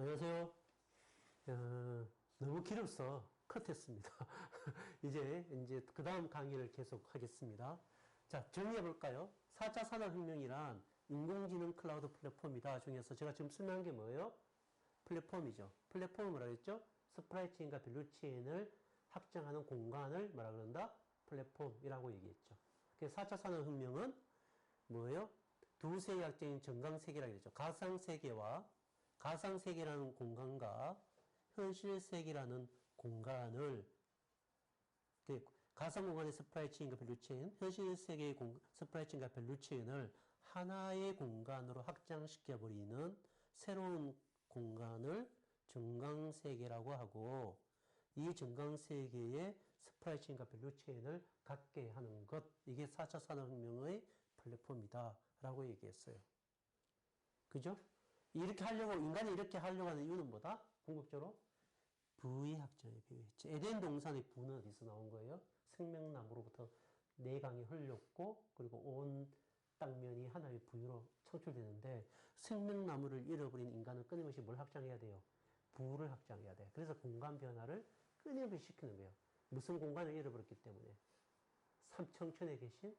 안녕하세요. 너무 길어서 컷했습니다. 이제 그 다음 강의를 계속 하겠습니다. 자, 정리해 볼까요? 4차 산업혁명이란 인공지능 클라우드 플랫폼이다 중에서 제가 지금 설명한 게 뭐예요? 플랫폼이죠. 플랫폼은 뭐라 그랬죠? 서프라이체인과 밸류체인을 확장하는 공간을 뭐라 그런다? 플랫폼이라고 얘기했죠. 그래서 4차 산업혁명은 뭐예요? 두 세계 학적인 정강세계라고 그랬죠. 가상세계와 가상세계라는 공간과 현실세계라는 공간을 가상공간의 서프라이체인과 밸류체인, 현실세계의 서프라이체인과 밸류체인을 하나의 공간으로 확장시켜버리는 새로운 공간을 정강세계라고 하고, 이 정강세계의 서프라이체인과 밸류체인을 갖게 하는 것, 이게 4차 산업혁명의 플랫폼이다 라고 얘기했어요. 그죠? 이렇게 하려고, 인간이 이렇게 하려고 하는 이유는 뭐다? 궁극적으로 부의 확장에 비유했죠. 에덴 동산의 부는 어디서 나온 거예요? 생명나무로부터 내강이 흘렸고, 그리고 온 땅면이 하나의 부유로 창출되는데, 생명나무를 잃어버린 인간은 끊임없이 뭘 확장해야 돼요? 부를 확장해야 돼. 그래서 공간 변화를 끊임없이 시키는 거예요. 무슨 공간을 잃어버렸기 때문에? 삼청천에 계신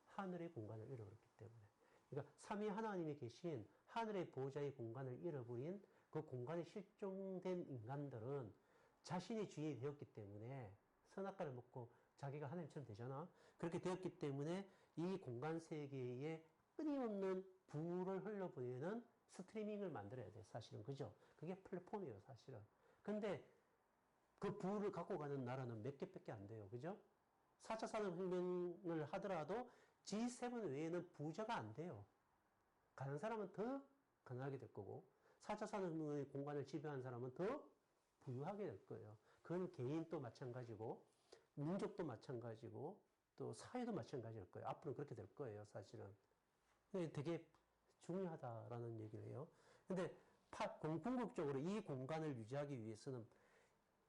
하늘의 공간을 잃어버렸기 때문에. 그러니까 삼위 하나님이 계신 하늘의 보호자의 공간을 잃어버린 그 공간에 실종된 인간들은 자신이 주인이 되었기 때문에 선악과를 먹고 자기가 하나님처럼 되잖아. 그렇게 되었기 때문에 이 공간 세계에 끊임없는 부를 흘러보내는 스트리밍을 만들어야 돼, 사실은. 그죠? 그게 플랫폼이에요, 사실은. 근데 그 부를 갖고 가는 나라는 몇 개밖에 안 돼요. 그죠? 4차 산업혁명을 하더라도 G7 외에는 부자가 안 돼요. 가난 사람은 더 가난하게 될 거고, 4차 산업혁명의 공간을 지배한 사람은 더 부유하게 될 거예요. 그건 개인도 마찬가지고, 민족도 마찬가지고, 또 사회도 마찬가지일 거예요. 앞으로 그렇게 될 거예요, 사실은. 되게 중요하다라는 얘기를 해요. 근데 궁극적으로 이 공간을 유지하기 위해서는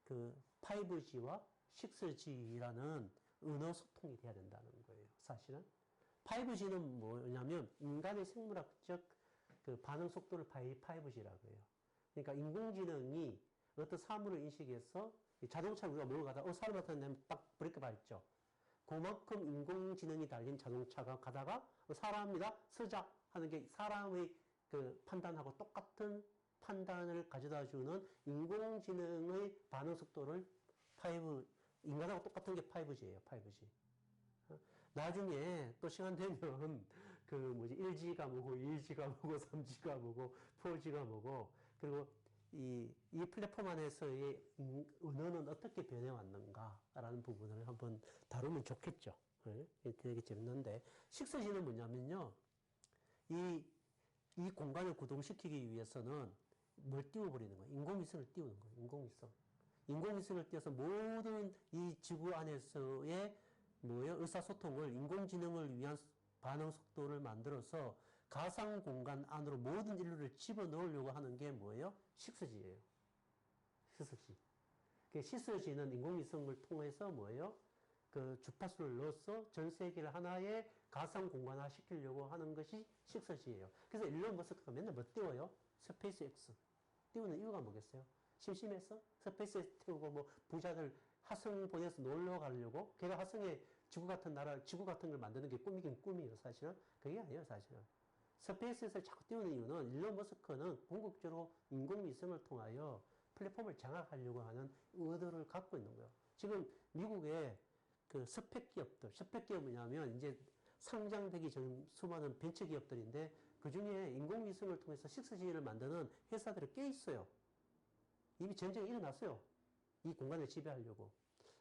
그 5G와 6G라는 언어 소통이 돼야 된다는 거예요, 사실은. 5G는 뭐냐면 인간의 생물학적 그 반응 속도를 5G라고 해요. 그러니까 인공지능이 어떤 사물을 인식해서 자동차를 우리가 몰고 가다가 사람한테 딱 브레이크 밟죠. 그만큼 인공지능이 달린 자동차가 가다가 사람이다 서자 하는 게 사람의 그 판단하고 똑같은 판단을 가져다 주는 인공지능의 반응 속도를 인간하고 똑같은 게 5G예요. 5G. 나중에 또 시간 되면 1G가 뭐고 2G가 뭐고 3G가 뭐고 4G가 뭐고, 그리고 이 플랫폼 안에서의 언어는 어떻게 변해왔는가라는 부분을 한번 다루면 좋겠죠. 네? 되게 재밌는데, 6G는 뭐냐면요, 이 공간을 구동시키기 위해서는 뭘 띄워버리는 거예요? 인공위성을 띄우는 거예요. 인공위성. 인공위성을 띄워서 모든 이 지구 안에서의 의사소통을 인공지능을 위한 반응 속도를 만들어서 가상 공간 안으로 모든 인류를 집어넣으려고 하는 게 뭐예요? 6G예요. 6G. 그 6G는 인공위성을 통해서 뭐예요? 그 주파수를 넣어서 전 세계를 하나의 가상 공간화 시키려고 하는 것이 6G예요. 그래서 일론 머스크가 맨날 뭐 띄워요? 스페이스X. 띄우는 이유가 뭐겠어요? 심심해서? 스페이스X 띄우고 뭐 부자들 화성 보내서 놀러 가려고? 걔가 화성에 지구 같은 지구 같은 걸 만드는 게 꿈이긴 꿈이에요, 사실은. 그게 아니에요, 사실은. 스페이스X를 자꾸 띄우는 이유는 일론 머스크는 궁극적으로 인공위성을 통하여 플랫폼을 장악하려고 하는 의도를 갖고 있는 거예요. 지금 미국의 그 스펙 기업들, 스펙 기업은 뭐냐면 이제 상장되기 전 수많은 벤처 기업들인데 그 중에 인공위성을 통해서 6G를 만드는 회사들이 꽤 있어요. 이미 전쟁이 일어났어요. 이 공간을 지배하려고.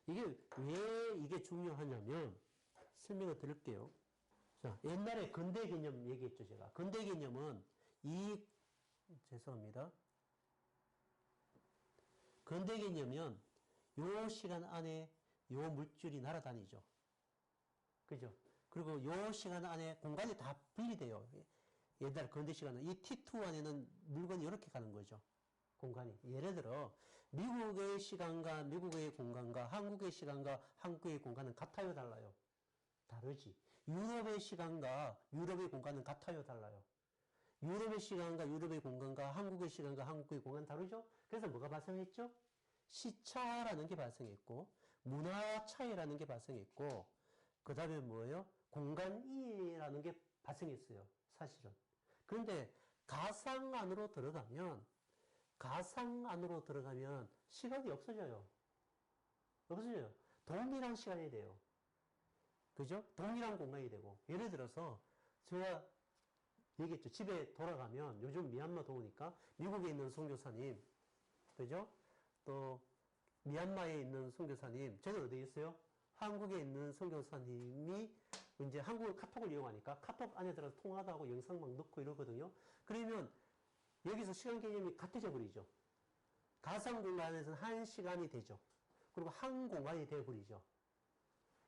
왜 이게 중요하냐면 설명을 드릴게요. 자, 옛날에 근대 개념 얘기했죠, 제가. 근대 개념은 죄송합니다. 근대 개념은 요 시간 안에 요 물줄이 날아다니죠. 그죠? 그리고 요 시간 안에 공간이 다 분리돼요. 옛날 근대 시간은 이 T2 안에는 물건이 이렇게 가는 거죠. 공간이. 예를 들어 미국의 시간과 미국의 공간과 한국의 시간과 한국의 공간은 같아요, 달라요? 다르지. 유럽의 시간과 유럽의 공간은 같아요, 달라요? 유럽의 시간과 유럽의 공간과 한국의 시간과 한국의 공간 다르죠? 그래서 뭐가 발생했죠? 시차라는 게 발생했고, 문화 차이라는 게 발생했고, 그 다음에 뭐예요? 공간 이해라는 게 발생했어요. 사실은. 그런데 가상 안으로 들어가면 시간이 없어져요. 없어져요. 동일한 시간이 돼요. 그죠? 동일한 공간이 되고. 예를 들어서 제가 얘기했죠. 집에 돌아가면 요즘 미얀마 더우니까 미국에 있는 선교사님, 그죠? 또 미얀마에 있는 선교사님, 저는 어디에 있어요? 한국에 있는 선교사님이 이제 한국 카톡을 이용하니까 카톡 안에 들어서 통화도 하고 영상 막 넣고 이러거든요. 그러면 여기서 시간 개념이 같아져 버리죠. 가상 공간에서는 한 시간이 되죠. 그리고 한 공간이 되어버리죠.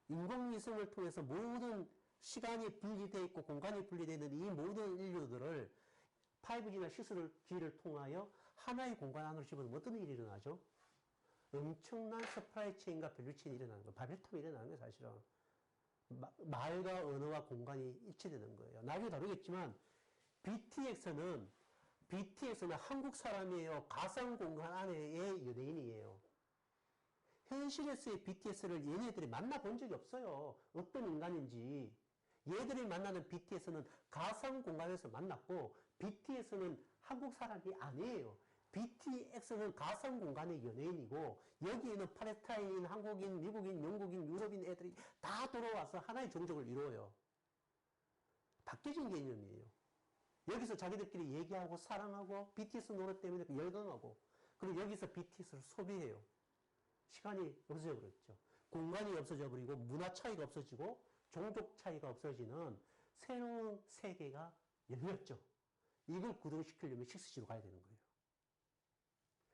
인공위성을 통해서 모든 시간이 분리되어 있고 공간이 분리되어 있는 이 모든 인류들을 5G나 6G를 통하여 하나의 공간 안으로 집어넣으면 어떤 일이 일어나죠? 엄청난 서프라이 체인과 밸류 체인이 일어나는 거예요. 바벨탑이 일어나는 거예요, 사실은. 말과 언어와 공간이 일치되는 거예요. 나중에 다루겠지만, BTX는 한국 사람이에요. 가상 공간 안에의 연예인이에요. 현실에서의 BTS를 얘네들이 만나본 적이 없어요. 어떤 인간인지. 얘들이 만나는 BTS는 가상 공간에서 만났고, BTS는 한국 사람이 아니에요. BTX는 가상 공간의 연예인이고, 여기에는 팔레스타인인, 한국인, 미국인, 영국인, 유럽인 애들이 다 들어와서 하나의 종족을 이루어요. 바뀌어진 개념이에요. 여기서 자기들끼리 얘기하고 사랑하고 BTS 노래 때문에 열광하고, 그리고 여기서 BTS를 소비해요. 시간이 없어져 버렸죠. 공간이 없어져 버리고 문화 차이가 없어지고 종족 차이가 없어지는 새로운 세계가 열렸죠. 이걸 구동시키려면 6G로 가야 되는 거예요.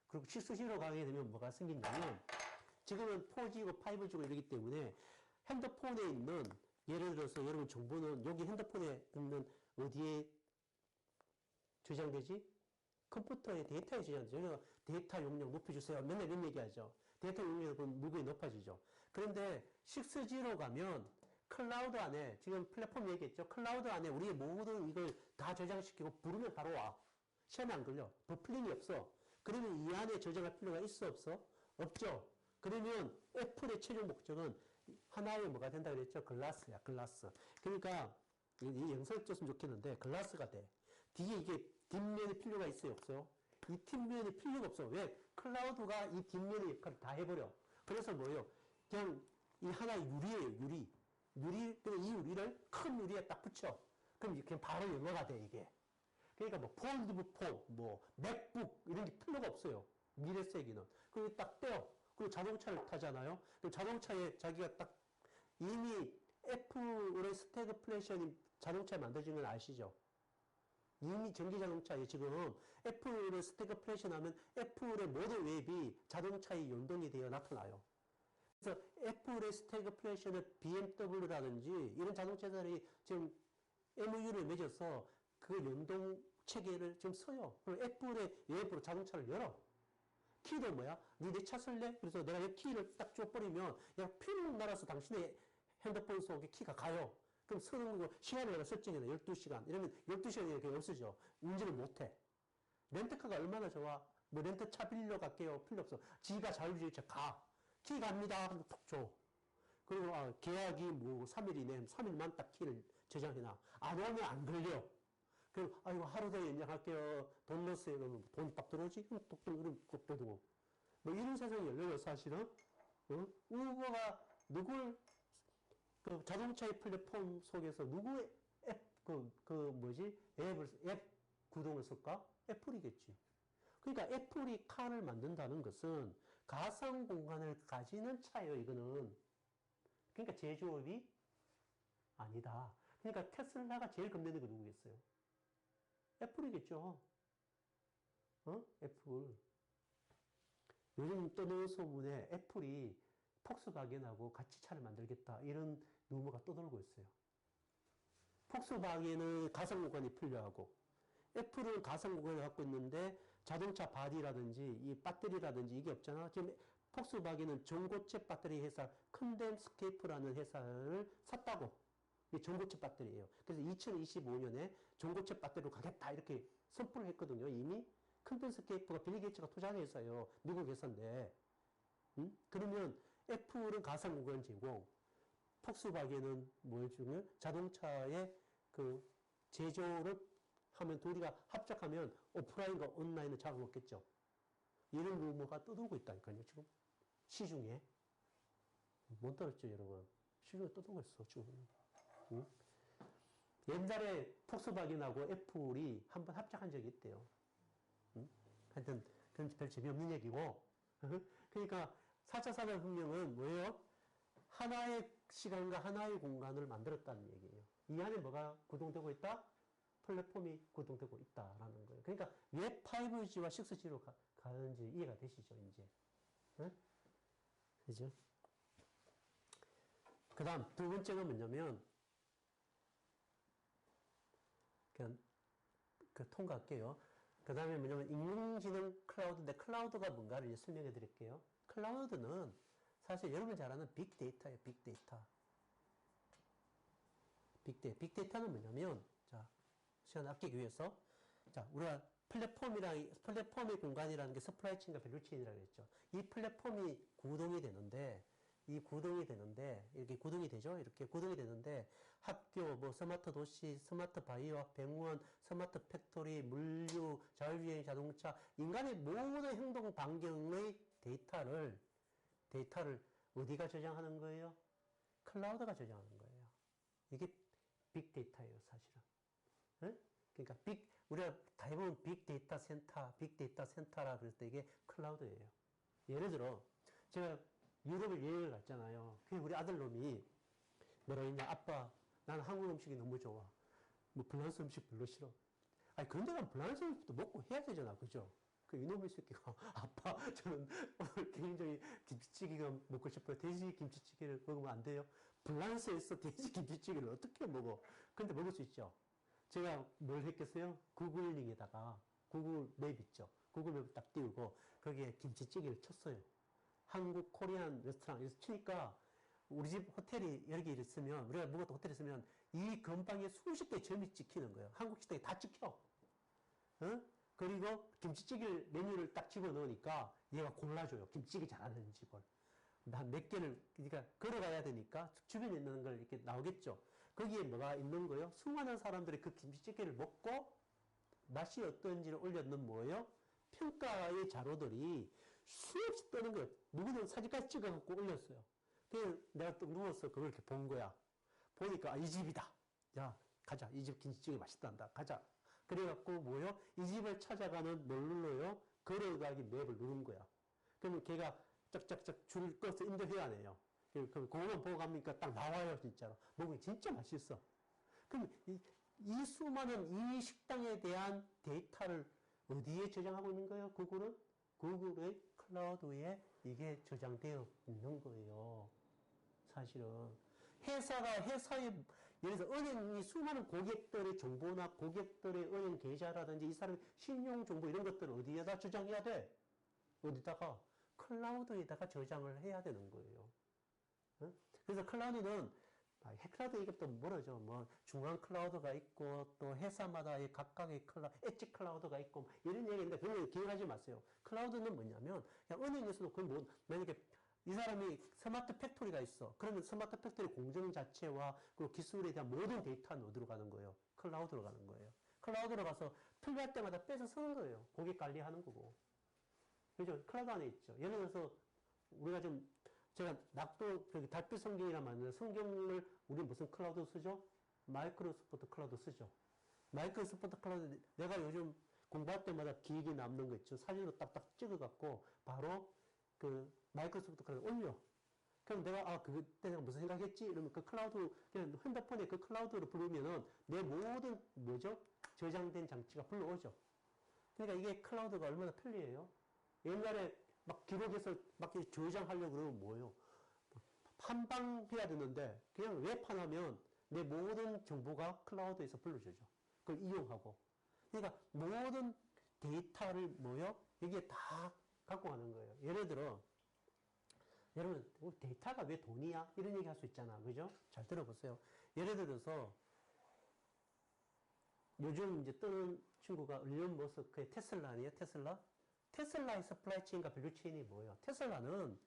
그리고 6G로 가게 되면 뭐가 생기냐면, 지금은 4G고 5G고 이러기 때문에 핸드폰에 있는, 예를 들어서 여러분 정보는 여기 핸드폰에 있는 어디에 저장되지? 컴퓨터의 데이터에 저장되죠. 데이터 용량 높여주세요. 맨날 이런 얘기하죠. 데이터 용량이 무거이 높아지죠. 그런데 6G로 가면 클라우드 안에, 지금 플랫폼 얘기했죠. 클라우드 안에 우리의 모든 이걸 다 저장시키고 부르면 바로 와. 시간이 안 걸려. 버플링이 없어. 그러면 이 안에 저장할 필요가 있어, 없어? 없죠. 그러면 애플의 최종 목적은 하나의 뭐가 된다 그랬죠? 글라스야, 글라스. 그러니까 이 영상을 줬으면 좋겠는데 글라스가 돼. 뒤에 이게 뒷면이 필요가 있어요, 없어요? 이 뒷면이 필요가 없어. 왜? 클라우드가 이 뒷면의 역할을 다 해버려. 그래서 뭐예요? 그냥 이 하나의 유리예요, 유리. 이 유리를 큰 유리에 딱 붙여. 그럼 그냥 바로 영어가 돼, 이게. 그러니까 뭐, 폴드북 폰, 뭐, 맥북, 이런 게 필요가 없어요. 미래 세기는. 그리고 딱 떼어. 그리고 자동차를 타잖아요. 그럼 자동차에 자기가 딱 이미 애플의 스태그플래션이 자동차에 만들어진 건 아시죠? 이미 전기자동차에 지금 애플의 스태그플래션 하면 애플의 모든 웹이 자동차에 연동이 되어 나타나요. 그래서 애플의 스태그플래션을 BMW라든지 이런 자동차들이 지금 MOU를 맺어서 그 연동 체계를 지금 써요. 그럼 애플의 웹으로 자동차를 열어. 키도 뭐야? 내 차 쓸래? 그래서 내가 이 키를 딱 줘버리면 그냥 핀 날아서 당신의 핸드폰 속에 키가 가요. 그럼 쓰는 거 시간을 내가 설정해놔. 12시간. 이러면 12시간이 이렇게 없어져. 운전을 못해. 렌트카가 얼마나 좋아? 뭐 렌트차 빌려 갈게요. 필요 없어. 지가 자율주행차 가. 키 갑니다. 하면 톡 줘. 그리고 계약이 뭐 3일이네. 3일만 딱 키를 저장해놔. 안 오면 안 걸려. 그럼 이거 하루 더 연장할게요. 돈 넣었어요. 그러면 돈 딱 들어오지? 그럼 톡톡 누르면 꼭 들어오고. 뭐 이런 세상이 열려요, 사실은. 우버가 누굴 그 자동차의 플랫폼 속에서 누구의 앱 구동을 쓸까? 애플이겠지. 그러니까 애플이 카를 만든다는 것은 가상 공간을 가지는 차예요, 이거는. 그러니까 제조업이 아니다. 그러니까 테슬라가 제일 겁내는 게 누구겠어요? 애플이겠죠. 애플. 요즘 떠도는 소문에 애플이 폭스바겐하고 같이 차를 만들겠다. 이런 루머가 떠돌고 있어요. 폭스바겐은 가상 공간이 필요하고, 애플은 가상 공간을 갖고 있는데 자동차 바디라든지 이 배터리라든지 이게 없잖아. 지금 폭스바겐은 전고체 배터리 회사 컨덴스케이프라는 회사를 샀다고. 이게 전고체 배터리예요. 그래서 2025년에 전고체 배터리로 가겠다 이렇게 선포를 했거든요. 이미 컨텐서스케이프가 빌리 게이츠가 투자를 했어요. 미국 회사인데. 그러면 애플은 가상 공간 제공, 폭스바겐은 뭘 주면 자동차의 그 제조를 하면 둘이가 합작하면 오프라인과 온라인을 잡아먹겠죠. 이런 루머가 떠돌고 있다니까요, 지금. 시중에. 못 들었죠, 여러분? 시중에 떠돌고 있어, 지금. 응? 옛날에 폭스바겐하고 애플이 한번 합작한 적이 있대요. 응? 하여튼, 그건 별 재미없는 얘기고. 그러니까, 4차 산업혁명은 뭐예요? 하나의 시간과 하나의 공간을 만들었다는 얘기예요. 이 안에 뭐가 구동되고 있다? 플랫폼이 구동되고 있다라는 거예요. 그러니까 왜 5G와 6G로 가는지 이해가 되시죠, 이제? 응? 그죠? 그 다음 두 번째가 뭐냐면, 그냥 통과할게요. 그 다음에 뭐냐면 인공지능 클라우드인데 클라우드가 뭔가를 설명해 드릴게요. 클라우드는 사실 여러분 잘 아는 빅데이터예요, 빅데이터. 빅데이터는 뭐냐면, 자, 시간 아끼기 위해서, 자, 우리가 플랫폼의 공간이라는 게 서플라이체인과 밸류체인이라고 했죠. 이 플랫폼이 구동이 되는데, 이렇게 구동이 되죠? 이렇게 구동이 되는데, 학교, 뭐, 스마트 도시, 스마트 바이오, 병원, 스마트 팩토리, 물류, 자율주행 자동차, 인간의 모든 행동 반경의 데이터를 어디가 저장하는 거예요? 클라우드가 저장하는 거예요. 이게 빅데이터예요, 사실은. 네? 그러니까 우리가 대부분 빅데이터 센터라 그럴 때 이게 클라우드예요. 예를 들어, 제가 유럽을 여행을 갔잖아요. 그게 우리 아들놈이 뭐라 했냐, 아빠, 나는 한국 음식이 너무 좋아. 뭐 프랑스 음식 별로 싫어. 아니, 그런데 난 프랑스 음식도 먹고 해야 되잖아, 그죠? 그 이놈의 새끼가, 아빠, 저는 오늘 개인적인 김치찌개가 먹고 싶어요. 돼지 김치찌개를 먹으면 안 돼요? 프랑스에서 돼지 김치찌개를 어떻게 먹어? 근데 먹을 수 있죠. 제가 뭘 했겠어요? 구글링에다가, 구글 맵 있죠. 구글 맵을 딱 띄우고, 거기에 김치찌개를 쳤어요. 한국 코리안 레스토랑에서 치니까, 우리 집 호텔이 여러 개 있으면, 우리가 묵었던 호텔에 있으면, 이 근방에 수십 개의 점이 찍히는 거예요. 한국 식당에 다 찍혀. 어? 그리고 김치찌개 메뉴를 딱 집어넣으니까 얘가 골라줘요. 김치찌개 잘하는 집을. 한 몇 개를, 그러니까 걸어가야 되니까 주변에 있는 걸 이렇게 나오겠죠. 거기에 뭐가 있는 거예요? 수많은 사람들이 그 김치찌개를 먹고 맛이 어떤지를 올려놓는 뭐예요? 평가의 자료들이 수없이 뜨는 거예요. 누구는 사진까지 찍어갖고 올렸어요. 그래서 내가 또 누워서 그걸 이렇게 본 거야. 보니까, 아, 이 집이다. 야, 가자. 이 집 김치찌개 맛있단다. 가자. 그래갖고 뭐요? 이 집을 찾아가는 뭘 눌러요? 걸어가기 맵을 누른 거야. 그러면 걔가 짝짝짝 줄 꺼서 인도해야 해요. 그럼 그거만 보고 가니까 딱 나와요, 진짜로. 먹으면 진짜 맛있어. 그럼 이 수많은 이 식당에 대한 데이터를 어디에 저장하고 있는 거예요? 구글은? 구글의 클라우드에 이게 저장되어 있는 거예요. 사실은. 회사의, 예를 들어서 은행이 수많은 고객들의 정보나 고객들의 은행 계좌라든지 이 사람의 신용 정보 이런 것들을 어디에다 저장해야 돼? 어디다가? 클라우드에다가 저장을 해야 되는 거예요. 응? 그래서 클라우드는, 클라우드 얘기부터 모르죠. 뭐, 중앙 클라우드가 있고, 또 회사마다의 각각의 엣지 클라우드가 있고, 이런 얘기인데, 그런 거 기억하지 마세요. 클라우드는 뭐냐면, 그냥 은행에서도 그 뭐, 만약에 이 사람이 스마트 팩토리가 있어. 그러면 스마트 팩토리 공정 자체와 그 기술에 대한 모든 데이터는 어디로 가는 거예요? 클라우드로 가는 거예요. 클라우드로 가서 필요할 때마다 빼서 쓰는 거예요. 고객 관리하는 거고. 그죠? 클라우드 안에 있죠. 예를 들어서 우리가 좀 제가 낙도 달빛 성경이라 말하는 성경을 우리 무슨 클라우드 쓰죠? 마이크로소프트 클라우드 쓰죠. 마이크로소프트 클라우드 내가 요즘 공부할 때마다 기억이 남는 거 있죠. 사진으로 딱딱 찍어갖고 바로 그 마이크로소프트 클라우드 올려. 그럼 내가 그때 내가 무슨 생각했지? 이러면 그 클라우드 그냥 핸드폰에 그 클라우드로 부르면은 내 모든 뭐죠? 저장된 장치가 불러오죠. 그러니까 이게 클라우드가 얼마나 편리해요. 옛날에 막 기록해서 막 저장하려고 그러면 뭐예요? 판방해야 되는데 그냥 웹하나면 내 모든 정보가 클라우드에서 불러주죠. 그걸 이용하고. 그러니까 모든 데이터를 뭐요? 이게 다 갖고 가는 거예요. 예를 들어 여러분, 데이터가 왜 돈이야? 이런 얘기 할 수 있잖아. 그죠? 잘 들어보세요. 예를 들어서, 요즘 이제 뜨는 친구가 일론 머스크의 테슬라 아니에요? 테슬라? 테슬라의 서플라이 체인과 밸류 체인이 뭐예요? 테슬라는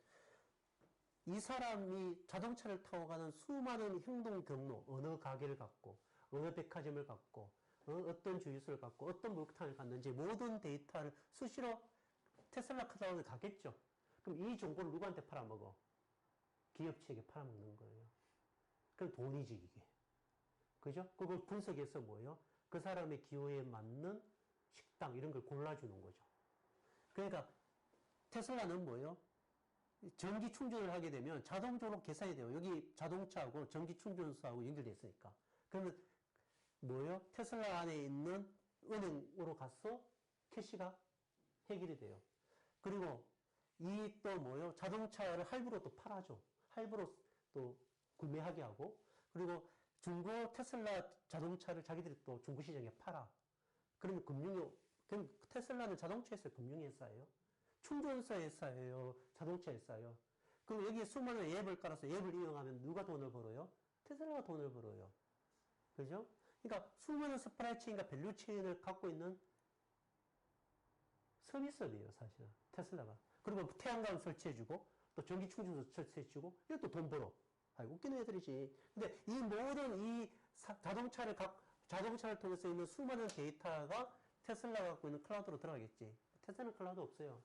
이 사람이 자동차를 타고 가는 수많은 행동 경로, 어느 가게를 갖고, 어느 백화점을 갖고, 어떤 주유소를 갖고, 어떤 목욕탕을 갔는지 모든 데이터를 수시로 테슬라 클라우드에 가겠죠. 그럼 이 정보를 누구한테 팔아먹어? 기업체에게 팔아먹는 거예요. 그럼 돈이지, 이게. 그죠? 그걸 분석해서 뭐예요? 그 사람의 기호에 맞는 식당, 이런 걸 골라주는 거죠. 그러니까 테슬라는 뭐예요? 전기 충전을 하게 되면 자동적으로 계산이 돼요. 여기 자동차하고 전기 충전소하고 연결되어 있으니까. 그러면 뭐예요? 테슬라 안에 있는 은행으로 가서 캐시가 해결이 돼요. 그리고 이 또 뭐예요? 자동차를 할부로 또 팔아줘. 할부로 또 구매하게 하고, 그리고 중고 테슬라 자동차를 자기들이 또 중고 시장에 팔아. 그러면 그럼 테슬라는 자동차 회사 금융회사예요. 충전소 회사예요. 자동차 회사예요. 그럼 여기에 수많은 앱을 깔아서 앱을 이용하면 누가 돈을 벌어요? 테슬라가 돈을 벌어요. 그죠? 그러니까 수많은 서플라이 체인과 밸류 체인을 갖고 있는 서비스업이에요, 사실은. 테슬라가. 그리고 태양광 설치해주고, 또 전기 충전소 설치해주고, 이것도 돈 벌어. 웃기는 애들이지. 근데 이 모든 이 자동차를 통해서 있는 수많은 데이터가 테슬라가 갖고 있는 클라우드로 들어가겠지. 테슬라는 클라우드 없어요.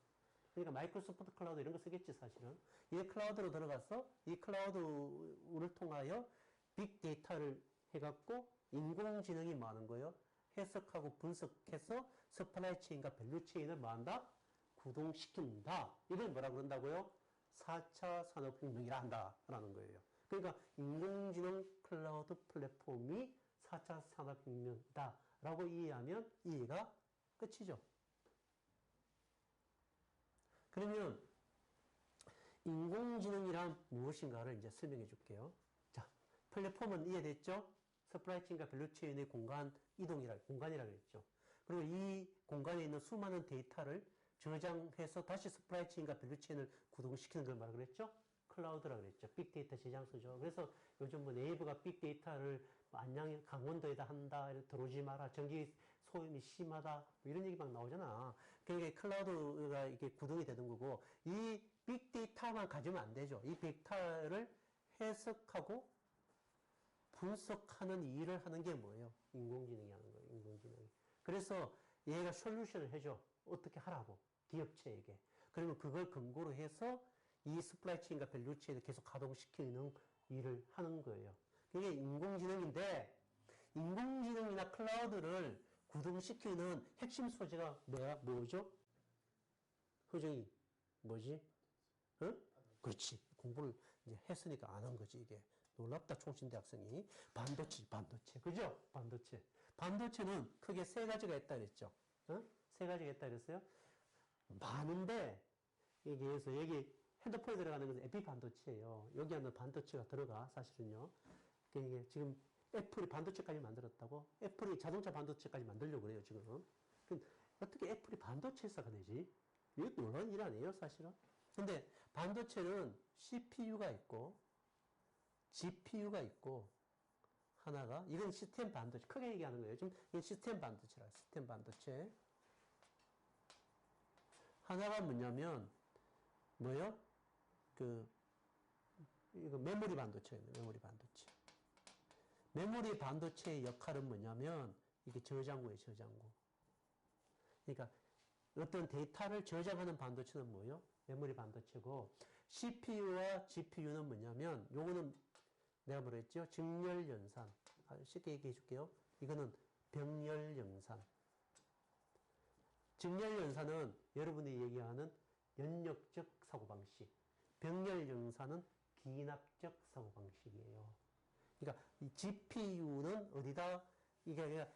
그러니까 마이크로소프트 클라우드 이런 거 쓰겠지, 사실은. 이 클라우드로 들어가서 이 클라우드를 통하여 빅데이터를 해갖고 인공지능이 많은 거예요. 해석하고 분석해서 서플라이 체인과 밸류 체인을 뭐한다? 구동시킨다. 이걸 뭐라 그런다고요? 4차 산업혁명이라 한다라는 거예요. 그러니까 인공지능 클라우드 플랫폼이 4차 산업혁명이다 라고 이해하면 이해가 끝이죠. 그러면 인공지능이란 무엇인가를 이제 설명해 줄게요. 자, 플랫폼은 이해됐죠? 서플라이 체인과 밸류 체인의 공간이라 그랬죠. 그리고 이 공간에 있는 수많은 데이터를 저장해서 다시 서플라이 체인과 밸류 체인을 구동시키는 걸 뭐라 그랬죠? 클라우드라 그랬죠. 빅데이터 저장소죠. 그래서 요즘 뭐 네이버가 빅데이터를 안양 강원도에다 한다, 들어오지 마라, 전기 소음이 심하다, 뭐 이런 얘기 막 나오잖아. 그러니까 클라우드가 이게 구동이 되는 거고, 이 빅데이터만 가지면 안 되죠. 이 빅데이터를 해석하고 분석하는 일을 하는 게 뭐예요? 인공지능이 하는 거예요. 인공지능이. 그래서 얘가 솔루션을 해줘. 어떻게 하라고. 기업체에게. 그러면 그걸 근거로 해서 이 서플라이 체인과 밸류 체인을 계속 가동시키는 일을 하는 거예요. 그게 인공지능인데, 인공지능이나 클라우드를 구동시키는 핵심 소재가 뭐죠? 효정이, 뭐지? 응? 그렇지. 공부를 이제 했으니까 아는 거지, 이게. 놀랍다, 총신대학생이. 반도체. 그죠? 반도체. 반도체는 크게 세 가지가 있다 그랬죠. 응? 세 가지가 있다 그랬어요. 많은데, 여기 핸드폰에 들어가는 것은 에피 반도체예요. 여기 안에 반도체가 들어가, 사실은요. 이게 지금 애플이 반도체까지 만들었다고? 애플이 자동차 반도체까지 만들려고 그래요, 지금. 그럼 어떻게 애플이 반도체 회사가 되지? 이게 놀라운 일 아니에요, 사실은? 근데 반도체는 CPU가 있고, GPU가 있고, 하나가, 이건 시스템 반도체, 크게 얘기하는 거예요. 지금 이건 시스템 반도체라, 시스템 반도체. 하나가 뭐냐면, 뭐요? 이거 메모리 반도체예요, 메모리 반도체. 메모리 반도체의 역할은 뭐냐면, 이게 저장고예요, 저장고. 그러니까, 어떤 데이터를 저장하는 반도체는 뭐예요? 메모리 반도체고, CPU와 GPU는 뭐냐면, 요거는 내가 뭐라 했죠? 직렬연산. 쉽게 얘기해 줄게요. 이거는 병렬연산. 직렬연산은 여러분이 얘기하는 연역적 사고방식. 병렬연산은 기납적 사고방식이에요. 그러니까 이 GPU는 어디다 이게